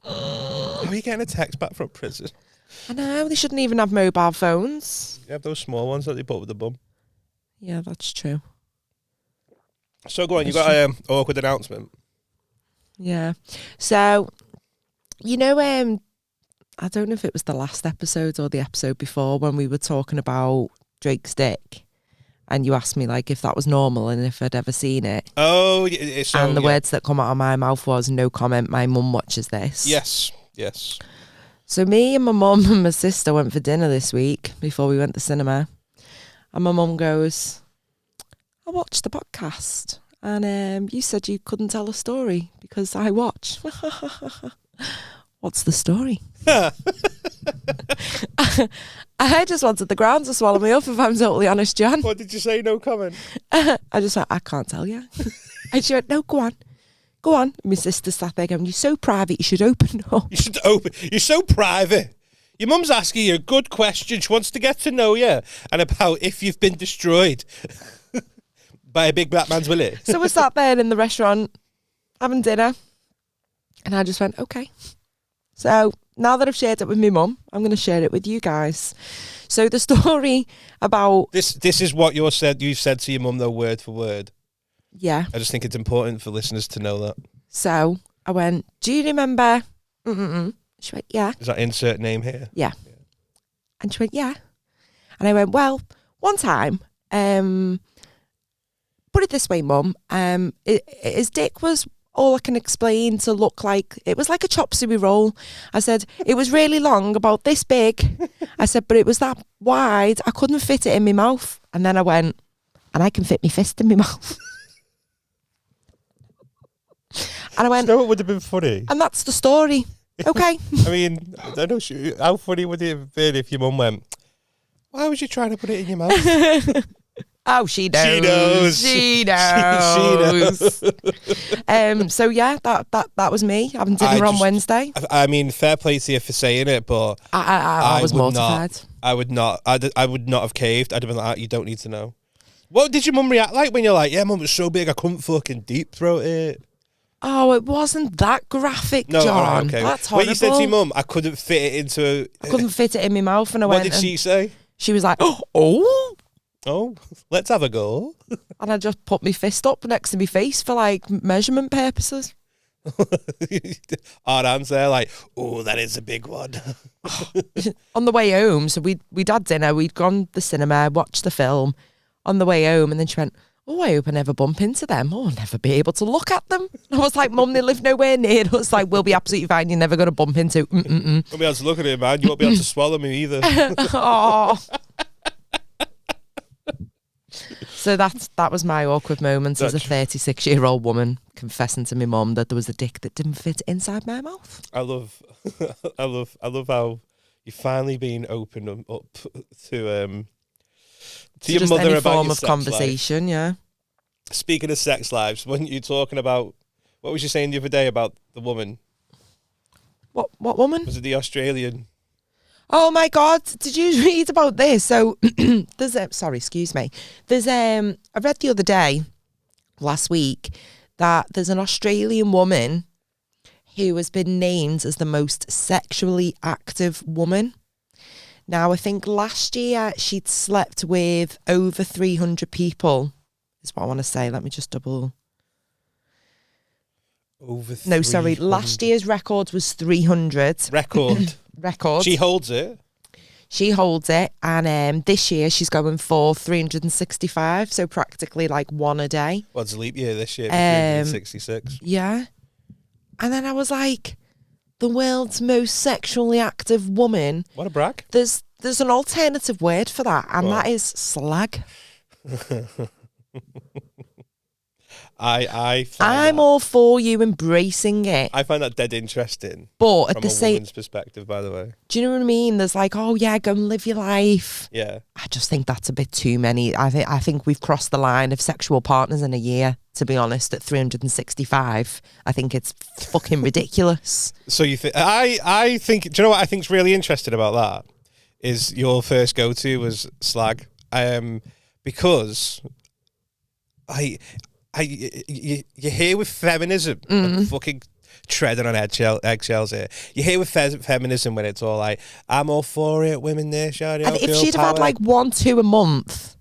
How are you getting a text back from prison? I know, they shouldn't even have mobile phones. You have those small ones that they put with the bum. Yeah, that's true. So go on, you got an awkward announcement. Yeah. So, you know, I don't know if it was the last episode or the episode before when we were talking about Drake's dick. And you asked me, like, if that was normal and if I'd ever seen it. Oh, so, and the words that come out of my mouth was, no comment, my mum watches this. Yes. So me and my mum and my sister went for dinner this week before we went to cinema. And my mum goes, I watched the podcast and you said you couldn't tell a story because I watch. What's the story? I just wanted the ground to swallow me up, if I'm totally honest, John. What did you say? No comment. I just went, I can't tell you. And she went, no, go on. Go on. And my sister sat there going, you're so private, you should open up. You should open. You're so private. Your mum's asking you a good question. She wants to get to know you and about if you've been destroyed by a big black man's willy. So we sat there in the restaurant having dinner and I just went, okay. So now that I've shared it with my mum, I'm going to share it with you guys. So the story about... This is what you've said to your mum, though, word for word. Yeah. I just think it's important for listeners to know that. So I went, do you remember? She went, yeah. Is that insert name here? Yeah. And she went, yeah. And I went, well, one time, put it this way, Mum, his dick was all I can explain to look like, it was like a chop suey roll. I said, it was really long, about this big. I said, but it was that wide, I couldn't fit it in my mouth. And then I went, and I can fit my fist in my mouth. And I went, you know what would have been funny? and that's the story. Okay. I mean, I don't know, how funny would it have been if your mum went, why was you trying to put it in your mouth? Oh, she knows. She knows. She knows. So yeah, that was me having dinner on Wednesday. I mean, fair play to you for saying it, but I was mortified. I would not have caved. I'd have been like, you don't need to know. What did your mum react like when you're like, yeah, mum, it was so big I couldn't fucking deep throat it? Oh, it wasn't that graphic, No, John. all right, okay. That's horrible. When you said to your mum, I couldn't fit it into I couldn't fit it in my mouth, and I what went. did she say? She was like, oh. Oh, let's have a go. And I just put my fist up next to my face for like measurement purposes. Our answer, like, oh, that is a big one. On the way home, so we'd had dinner, we'd gone to the cinema, watched the film. On the way home, and then she went, oh, I hope I never bump into them. Oh, I'll never be able to look at them. I was like, Mum, they live nowhere near us. Like, we'll be absolutely fine. You're never going to bump into. Won't be able to look at it, man. You won't be able to swallow me either. Oh. So that was my awkward moment as a 36-year-old woman confessing to my mum that there was a dick that didn't fit inside my mouth. I love how you've finally been open up to your just mother any about form your of sex conversation, life. yeah. Speaking of sex lives, when you talking about, what was you saying the other day about the woman? What woman? Was it the Australian? Oh my God! Did you read about this? So there's excuse me. There's I read the other day last week that there's an Australian woman who has been named as the most sexually active woman. Now, I think last year she'd slept with over 300 people, is what I want to say. Let me just double. Over 300. No, sorry. Last year's record was 300. Record. Record. She holds it. She holds it. And this year she's going for 365. So practically like one a day. What's a leap year this year? 366. Yeah. And then I was like, the world's most sexually active woman. What a brag. There's an alternative word for that, and What? that is slag. I'm all for you embracing it. I find that dead interesting. But at from the a same woman's perspective, by the way. Do you know what I mean? There's like, oh yeah, go and live your life. Yeah. I just think that's a bit too many. I think we've crossed the line of sexual partners in a year, to be honest, at 365. I think it's fucking ridiculous. So you think I think, do you know what I think's really interesting about that? Is your first go-to was slag. Because you're here with feminism. I'm fucking treading on eggshells here. You're here with feminism when it's all like, I'm all for it, women this, yada, And yada, if she'd have had like 1-2 a month,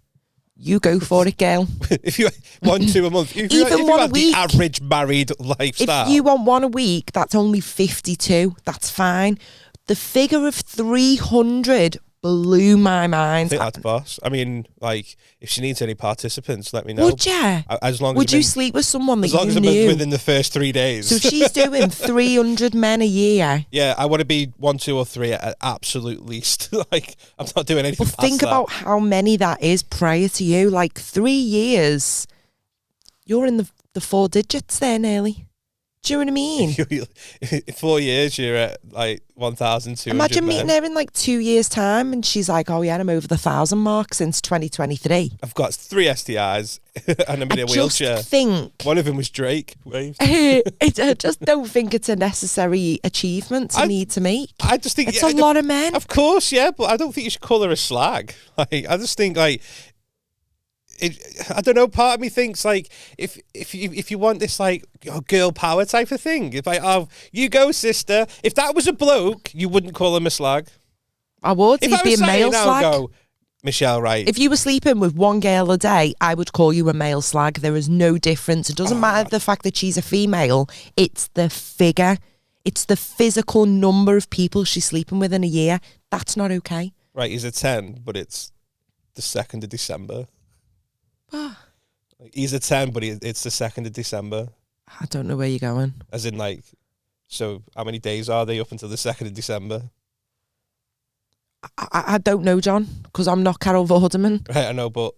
you go for it, girl. if you 1-2 a month, if Even you one a had week. the average married lifestyle. If you want one a week, that's only 52. That's fine. The figure of 300 blew my I mind. think that's boss. I mean, like, if she needs any participants, let me know. Would you? As long as Would you sleep with someone that as long you as knew? within the first 3 days. So if she's doing 300 men a year. Yeah, I want to be 1, 2, or 3 at absolute least. Like, I'm not doing anything. But think about how many that is prior to you. Like 3 years, you're in the 4 digits there nearly. Do you know what I mean? 4 years, you're at like 1,200. Imagine meeting her in like 2 years' time and she's like, oh yeah, I'm over the 1,000 mark since 2023. I've got 3 STIs and I'm in a wheelchair. Just think. One of them was Drake. I just don't think it's a necessary achievement to need to make. I just think it's a lot of men. Of course, yeah, but I don't think you should call her a slag. Like, I just think like, I don't know. Part of me thinks like if you want this like girl power type of thing, it's like, oh, you go, sister. If that was a bloke, you wouldn't call him a slag. I would. If He'd I be was a male now slag. go, Michelle, right? If you were sleeping with one girl a day, I would call you a male slag. There is no difference. It doesn't matter the fact that she's a female. It's the figure. It's the physical number of people she's sleeping with in a year. That's not okay. Right, he's a 10, but it's the 2nd of December. He's a 10, but it's the 2nd of December. I don't know where you're going. As in, like, so how many days are they up until the 2nd of December? I don't know, John, because I'm not Carol Vorderman. Right, I know, but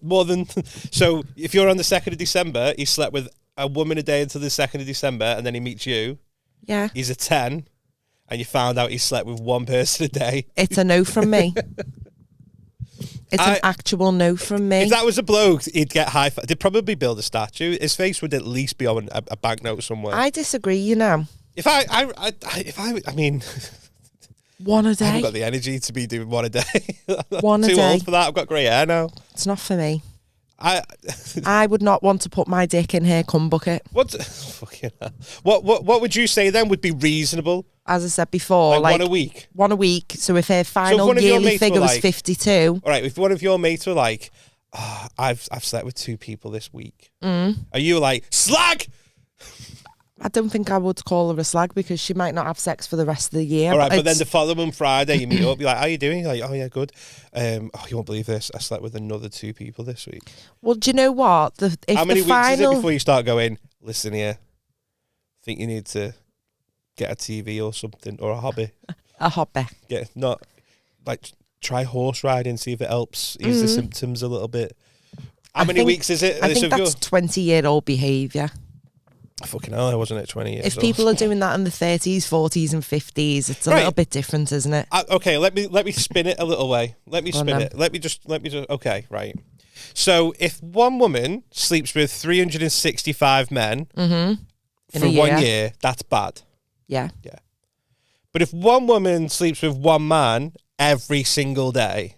more than... So if you're on the 2nd of December, he slept with a woman a day until the 2nd of December, and then he meets you. Yeah. He's a 10, and you found out he slept with one person a day. It's a no from me. It's an actual no from me. If that was a bloke, he'd get high. They'd probably build a statue. His face would at least be on a banknote somewhere. I disagree, you know. If I mean, one a I day. haven't got the energy to be doing one a day. One a too day. old for that. I've got grey hair now. It's not for me. I would not want to put my dick in her cum bucket. Fucking hell. What would you say then would be reasonable? As I said before, like 1 a week. 1 a week. So if her final yearly figure was 52, all right. If one of your mates were like, oh, I've slept with 2 people this week, are you like slag? I don't think I would call her a slag because she might not have sex for the rest of the year. All right, but then the following Friday you meet up, you're like, how you doing? You're like, oh yeah, good. Oh, you won't believe this. I slept with another 2 people this week. Well, do you know what? How many weeks is it before you start going, listen here, I think you need to get a TV or something, or a hobby. A hobby. Not like try horse riding, see if it helps ease the symptoms a little bit. How many weeks is it? I think that's 20-year-old behaviour. Fucking hell, I wasn't at 20 years If old. people are doing that in the 30s, 40s and 50s, it's a little bit different, isn't it? Okay, let me spin it a little way. Let me spin it. Let me just, okay, right. So if one woman sleeps with 365 men for 1 year, that's bad. Yeah. Yeah. But if one woman sleeps with one man every single day,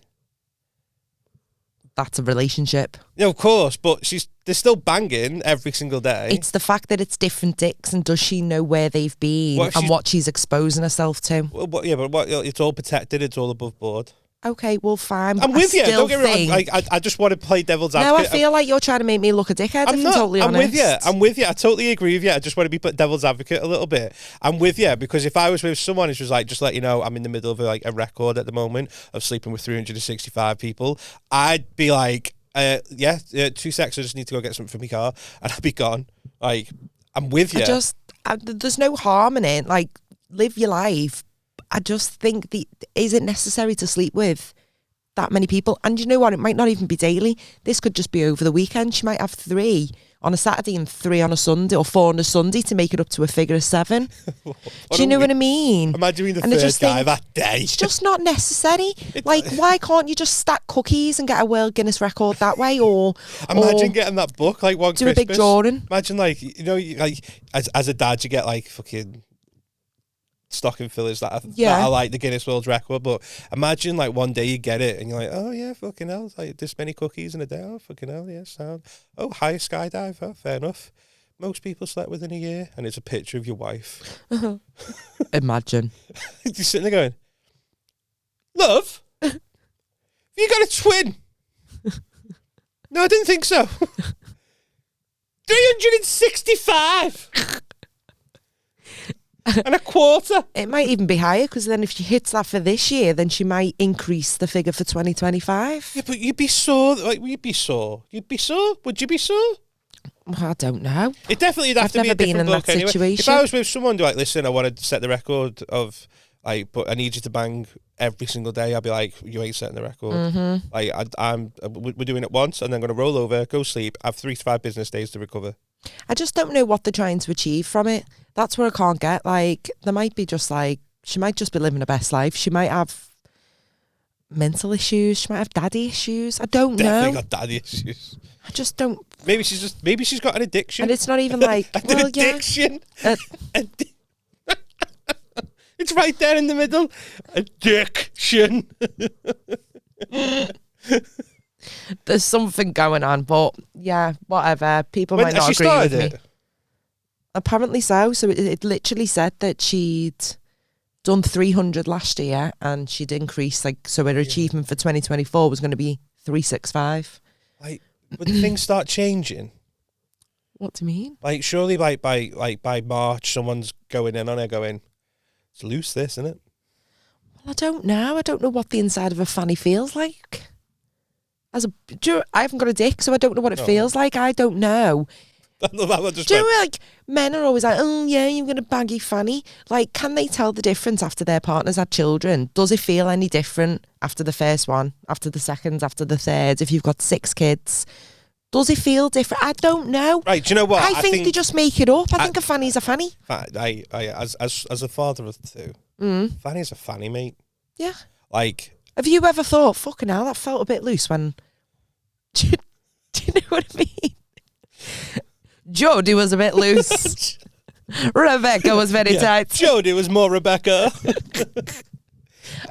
that's a relationship. Yeah, of course, but they're still banging every single day. It's the fact that it's different dicks, and does she know where they've been and what she's exposing herself to? Well, yeah, but it's all protected. It's all above board. Okay, well, fine. I'm with you. Don't get me wrong. I just want to play devil's advocate. No, I feel like you're trying to make me look a dickhead. I'm totally honest. I'm with you. I totally agree with you. I just want to be devil's advocate a little bit. I'm with you because if I was with someone who's just like, just let you know, I'm in the middle of a record at the moment of sleeping with 365 people, I'd be like, 2 seconds. I just need to go get something from my car, and I'd be gone. Like, I'm with you. There's no harm in it. Like, live your life. I just think is it necessary to sleep with that many people? And you know what? It might not even be daily. This could just be over the weekend. She might have 3 on a Saturday and 3 on a Sunday, or 4 on a Sunday to make it up to a figure of 7. Do you know what I mean? Imagine being the third guy that day. It's just not necessary. Like, why can't you just stack cookies and get a World Guinness record that way? Or imagine getting that book like one Christmas. Do a big drawing. Imagine as a dad, you get like fucking stocking fillers that are like the Guinness World Record, but imagine like one day you get it and you're like, oh yeah, fucking hell, it's like this many cookies in a day. Oh fucking hell, yeah, sound. Oh, highest skydive. Oh, fair enough. Most people slept within a year, and it's a picture of your wife. Imagine. You're sitting there going, love, have you got a twin? No, I didn't think so. 365. And a quarter. It might even be higher, because then if she hits that for this year, then she might increase the figure for 2025. Yeah, but you'd be sore. Like, you'd be sore. You'd be sore. Would you be sore? Well, I don't know. It definitely would have to be a different book anyway. Situation. If I was with someone like, listen, I want to set the record of like, but I need you to bang every single day, I'd be like, you ain't setting the record. Mm-hmm. Like, we're doing it once, and then going to roll over, go sleep, have 3 to 5 business days to recover. I just don't know what they're trying to achieve from it. That's where I can't get. Like, there might be just like, she might just be living her best life. She might have mental issues. She might have daddy issues. I don't know. Definitely got daddy issues. I just don't. Maybe she's got an addiction. And it's not even like an addiction. It's right there in the middle. Addiction. There's something going on, but yeah, whatever. People might not agree with me. Apparently so. So it literally said that she'd done 300 last year, and she'd increased, like, so her achievement for 2024 was going to be 365. Like, when things start changing. What do you mean? Like, surely, by March, someone's going in on her going, it's loose, this, isn't it? Well, I don't know. I don't know what the inside of a fanny feels like. I haven't got a dick, so I don't know what it feels like. I don't know. Like, men are always like, oh yeah, you're going to baggy fanny. Like, can they tell the difference after their partners had children? Does it feel any different after the first one, after the second, after the third? If you've got 6 kids, does it feel different? I don't know. Right, do you know what? I think they just make it up. I think a fanny's a fanny. As a father of 2, fanny's a fanny, mate. Yeah. Like, have you ever thought, fucking hell, that felt a bit loose when... Do you know what I mean? Jodie was a bit loose. Rebecca was very tight. Jodie was more Rebecca.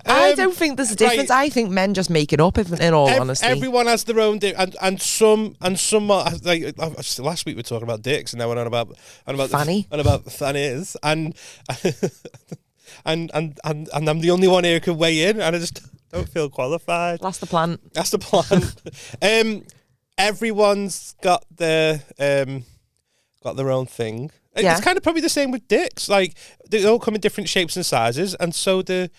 I don't think there's a difference. Right. I think men just make it up, in all honesty. Everyone has their own and some like last week we were talking about dicks, and now we're on about fanny and about fannies, and I'm the only one here who can weigh in, and I just don't feel qualified. That's the plan. That's the plan. Everyone's got their own thing. Yeah. It's kind of probably the same with dicks. Like, they all come in different shapes and sizes, and so the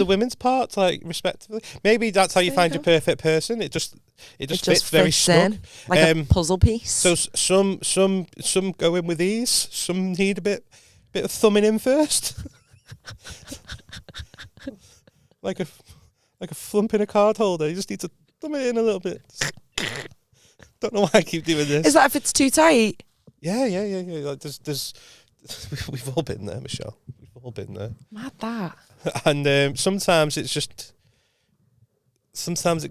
women's parts, like, respectively. Maybe that's how you find your perfect person. It just fits very snug, like a puzzle piece. So some go in with ease. Some need a bit of thumbing in first, like a flump in a card holder. You just need to thumb it in a little bit. Don't know why I keep doing this. Is that if it's too tight? Yeah. Like, there's we've all been there, Michelle. We've all been there. Mad that. And sometimes it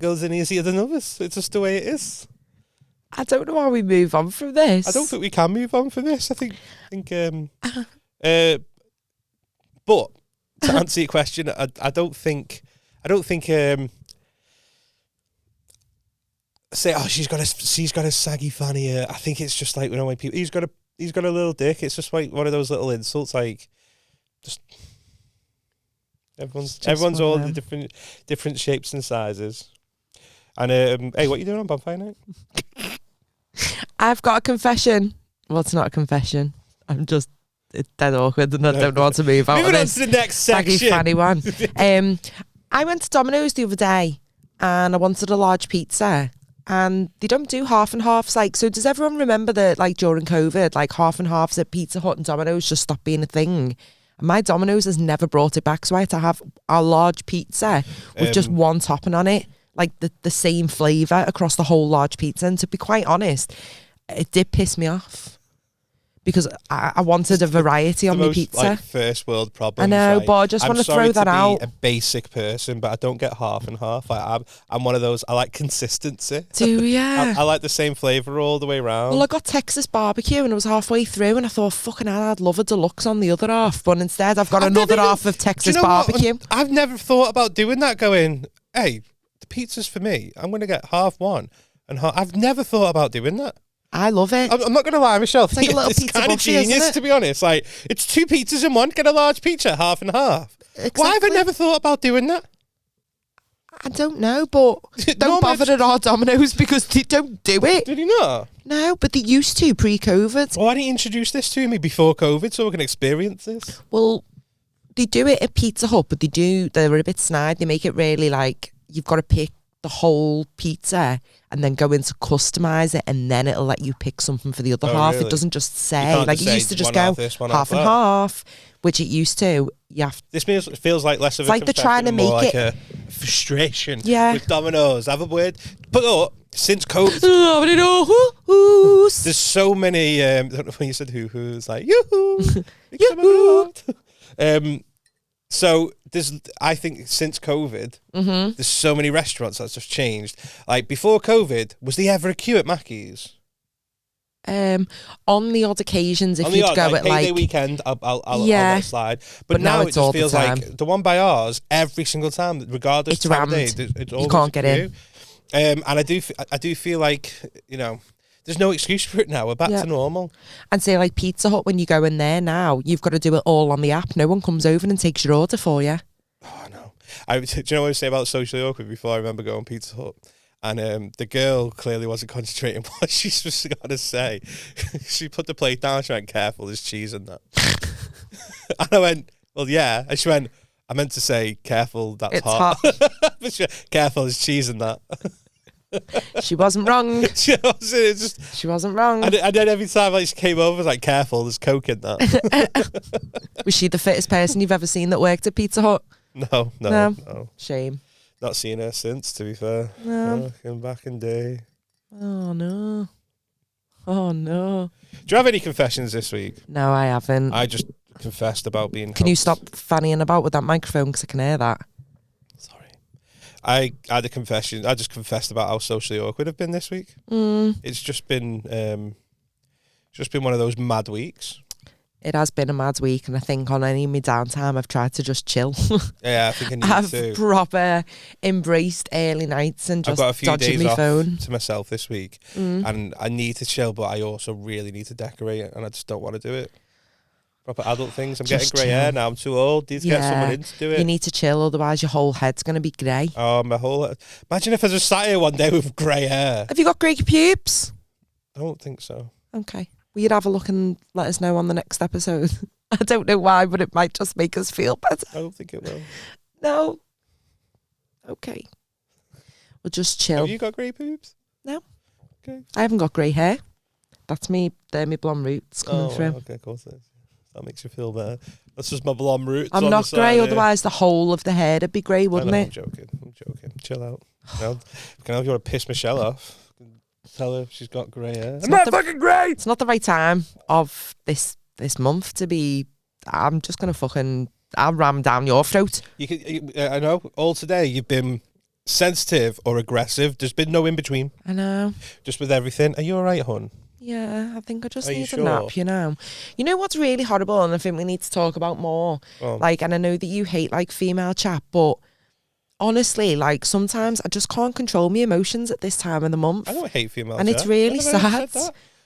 goes in easier than others. It's just the way it is. I don't know how we move on from this. I don't think we can move on from this. I think but to answer your question, I don't think say, oh, she's got a saggy fanny. I think it's just like, when people, he's got a little dick. It's just like one of those little insults, like just everyone's all the different shapes and sizes. And hey, what are you doing on bonfire night? I've got a confession. Well, it's not a confession. It's dead awkward and I don't know how to move out of Moving on this to the next section. saggy fanny one. I went to Domino's the other day and I wanted a large pizza. And they don't do half and halves. Like, so does everyone remember that, like, during COVID, like, half and halves at Pizza Hut and Domino's just stopped being a thing? And my Domino's has never brought it back, so I had to have a large pizza with just one topping on it, like the same flavour across the whole large pizza. And to be quite honest, it did piss me off because I wanted a variety on my pizza. Like, first world problems. I know, right? but I just want to throw that out. I'm sorry to be a basic person, but I don't get half and half. I'm one of those. I like consistency. Do ya? I like the same flavour all the way around. Well, I got Texas barbecue and it was halfway through, and I thought, fucking hell, I'd love a deluxe on the other half, but instead I've got another half of Texas barbecue. I've never thought about doing that. Going, hey, the pizza's for me. I'm going to get half one and half. I've never thought about doing that. I love it. I'm not going to lie, Michelle. It's like a little pizza kind of buffet, genius, to be honest. Like, it's 2 pizzas in one. Get a large pizza, half and half. Exactly. Why have I never thought about doing that? I don't know, but don't bother at our Domino's because they don't do it. Did he not? No, but they used to pre-COVID. Why didn't you introduce this to me before COVID so we can experience this? Well, they do it at Pizza Hut, but they're a bit snide. They make it really like you've got to pick the whole pizza and then go in to customise it, and then it'll let you pick something for the other half. Really? It doesn't just say, like, it used to just go half and half, which it used to. This feels like less of a like they're trying to make like it a frustration with Domino's. Have a word. But since COVID, there's so many. I don't know when you said who's like yoo-hoo. Yoo-hoo. So I think since COVID, there's so many restaurants that's just changed. Like before COVID, was there ever a queue at Mackey's? On the odd occasions, if you'd go at payday weekend, I'll let it slide. But now it just feels like the one by ours every single time, regardless of time of day, it's always you can't get in. And I do feel like, you know, there's no excuse for it now. We're back to normal. And say like Pizza Hut, when you go in there now, you've got to do it all on the app. No one comes over and takes your order for you. Oh no! Do you know what I was saying about socially awkward before? I remember going Pizza Hut. And the girl clearly wasn't concentrating what she was going to say. She put the plate down. She went, "Careful, there's cheese in that." And I went, "Well, yeah." And she went, "I meant to say, careful, that's hot." She went, "Careful, there's cheese in that." She wasn't wrong. She wasn't wrong. And then every time she came over, I was like, "Careful, there's Coke in that." Was she the fittest person you've ever seen that worked at Pizza Hut? No. Shame. Not seen her since, to be fair. No. Back in day. Oh no. Do you have any confessions this week? No, I haven't. I just confessed about being... Can you stop fannying about with that microphone because I can hear that? Sorry. I had a confession. I just confessed about how socially awkward I've been this week. It's just been one of those mad weeks. It has been a mad week, and I think on any of my downtime I've tried to just chill. Yeah, I think I need to. I've proper embraced early nights and just dodging my phone. To myself this week, and I need to chill, but I also really need to decorate it, and I just don't want to do it. Proper adult things. I'm just getting grey hair now. I'm too old. Need to get someone in to do it. You need to chill, otherwise your whole head's going to be grey. Oh, my whole head. Imagine if I just sat here one day with grey hair. Have you got grey pubes? I don't think so. Okay. Well, you'd have a look and let us know on the next episode. I don't know why, but it might just make us feel better. I don't think it will. No. Okay. We'll just chill. Have you got grey pubes? No. Okay. I haven't got grey hair. That's me. They're my blonde roots coming through. Okay, of course it is. That makes you feel better. That's just my blonde roots. I'm not grey, otherwise the whole of the hair would be grey, wouldn't it? I'm joking. Chill out. If you want to piss Michelle off, tell her she's got grey hair. I'm not fucking grey! It's not the right time of this month to be... I'm just going to I'll ram down your throat. I know. All today you've been sensitive or aggressive. There's been no in between. I know. Just with everything. Are you all right, hon? Yeah, I think I just need a nap, you know. You know what's really horrible, and I think we need to talk about more? And I know that you hate, like, female chat, but honestly, like, sometimes I just can't control my emotions at this time of the month. I don't hate females. And it's really sad.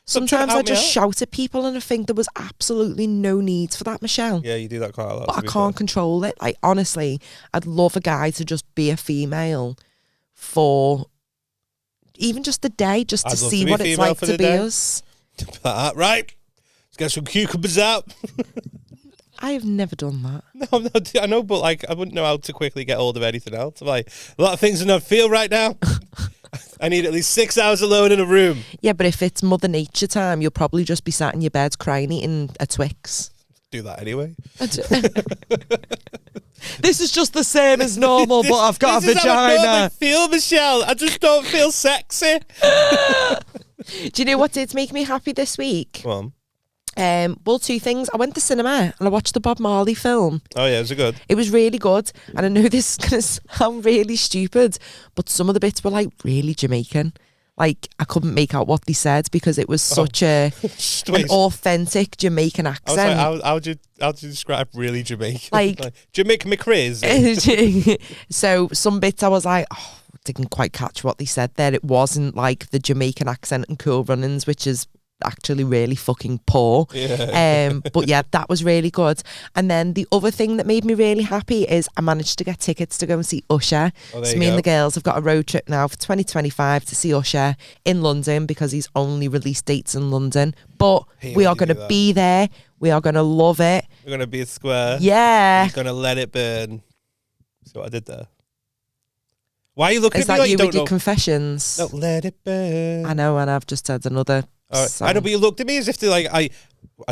Sometimes I just out. shout at people and I think there was absolutely no need for that, Michelle. Yeah, you do that quite a lot. But I can't control it. Like, honestly, I'd love a guy to just be a female for even just a day, just to see what it's like to be us. Right, let's get some cucumbers out. I have never done that. No, I know, but like, I wouldn't know how to quickly get hold of anything else. I'm like, a lot of things I don't feel right now. I need at least 6 hours alone in a room. Yeah, but if it's Mother Nature time, you'll probably just be sat in your bed crying, eating a Twix. Do that anyway. This is just the same as normal, but I've got a vagina. How I normally feel, Michelle. I just don't feel sexy. Do you know what did make me happy this week? Go on. Well, two things. I went to cinema and I watched the Bob Marley film. Oh yeah, was it good? It was really good. And I know this is going to sound really stupid, but some of the bits were like really Jamaican. Like, I couldn't make out what they said because it was such an authentic Jamaican accent. I was like, how would you describe really Jamaican? Like Jamaican McCriz. So some bits I was like, oh, didn't quite catch what they said there. It wasn't like the Jamaican accent and Cool Runnings, which is actually really fucking poor. Yeah. But yeah, that was really good. And then the other thing that made me really happy is I managed to get tickets to go and see Usher. So me and the girls have got a road trip now for 2025 to see Usher in London because he's only released dates in London. But we are going to be there. We are going to love it. We're going to be a square. Yeah. He's going to let it burn. That's what I did there. Why are you looking at me like like you don't with know? Your confessions? Don't let it burn. I know, and I've just had another. Right. I know, but you looked at me as if they're like, I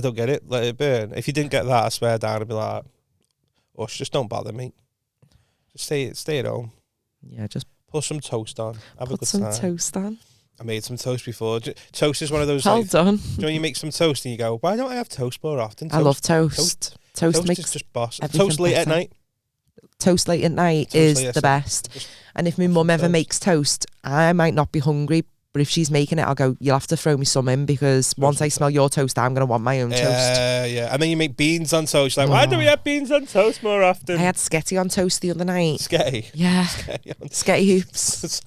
don't get it. Let it burn. If you didn't get that, I swear down, I'd be like, just don't bother me. Just stay at home. Yeah, just put some toast on. Have a good put some time. toast on. I made some toast before. Toast is one of those. Well done. You know, you make some toast and you go, why don't I have toast more often? I love toast. Toast makes is just boss. Toast late better. at night. Toast late at night is the best. And if my mum ever makes toast, I might not be hungry, but if she's making it, I'll go, you'll have to throw me some in because once I smell your toast, I'm going to want my own toast. Yeah. And then you make beans on toast. Like, why do we have beans on toast more often? I had sketty on toast the other night. Sketty? Yeah. Sketty hoops.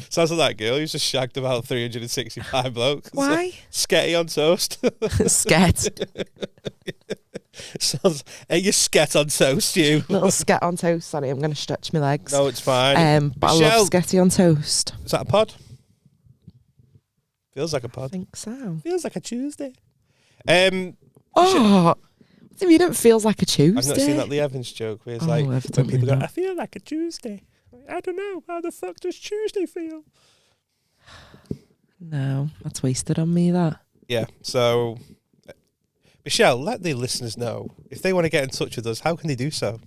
sounds like that girl who's just shagged about 365 blokes. Why? Sketty on toast. Sket. Sounds, hey, you sket on toast, you. Little sket on toast. Sorry, I'm going to stretch my legs. No, it's fine. But Michelle, I love sketty on toast. Is that a pod? Feels like a pod. I think so. Feels like a Tuesday. What do you mean it feels like a Tuesday? I've not seen that Lee Evans joke where it's like, when people go, I feel like a Tuesday. I don't know, how the fuck does Tuesday feel? No, that's wasted on me, that. Yeah, so Michelle, let the listeners know if they want to get in touch with us, how can they do so?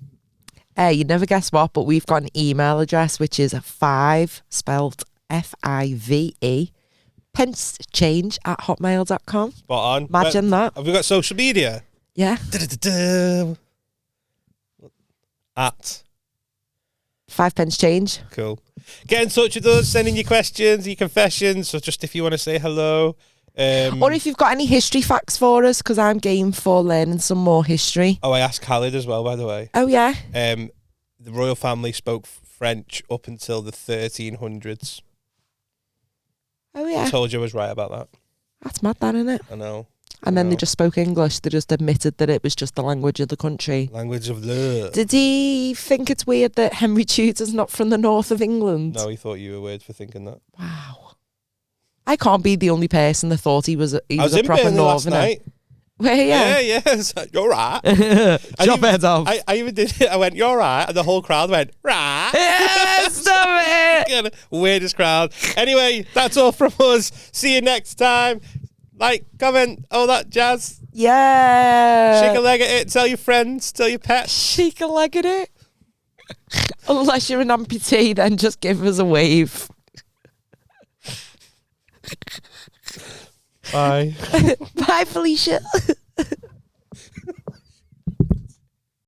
You'd never guess what, but we've got an email address which is 5 spelled FIVE pencechange@hotmail.com. Spot on. Imagine that. Have we got social media? Yeah. At 5 pence change. Cool. Get in touch with us, send in your questions, your confessions, or just if you want to say hello. Or if you've got any history facts for us, because I'm game for learning some more history. Oh, I asked Khalid as well, by the way. Oh, yeah? The royal family spoke French up until the 1300s. Oh, yeah. I told you I was right about that. That's mad, that, isn't it? I know. And then they just spoke English. They just admitted that it was just the language of the country. Language of love. Did he think it's weird that Henry Tudor's not from the north of England? No, he thought you were weird for thinking that. Wow. I can't be the only person that thought he was a proper northerner. Last night. Well, yeah. Yeah. You're right. Chop heads off. I even did it. I went, you're right. And the whole crowd went, right. Yeah, stop it. Weirdest crowd. Anyway, that's all from us. See you next time. Like, comment, all that jazz. Yeah. Shake a leg at it. Tell your friends. Tell your pets. Shake a leg at it. Unless you're an amputee, then just give us a wave. Bye. Bye, Felicia.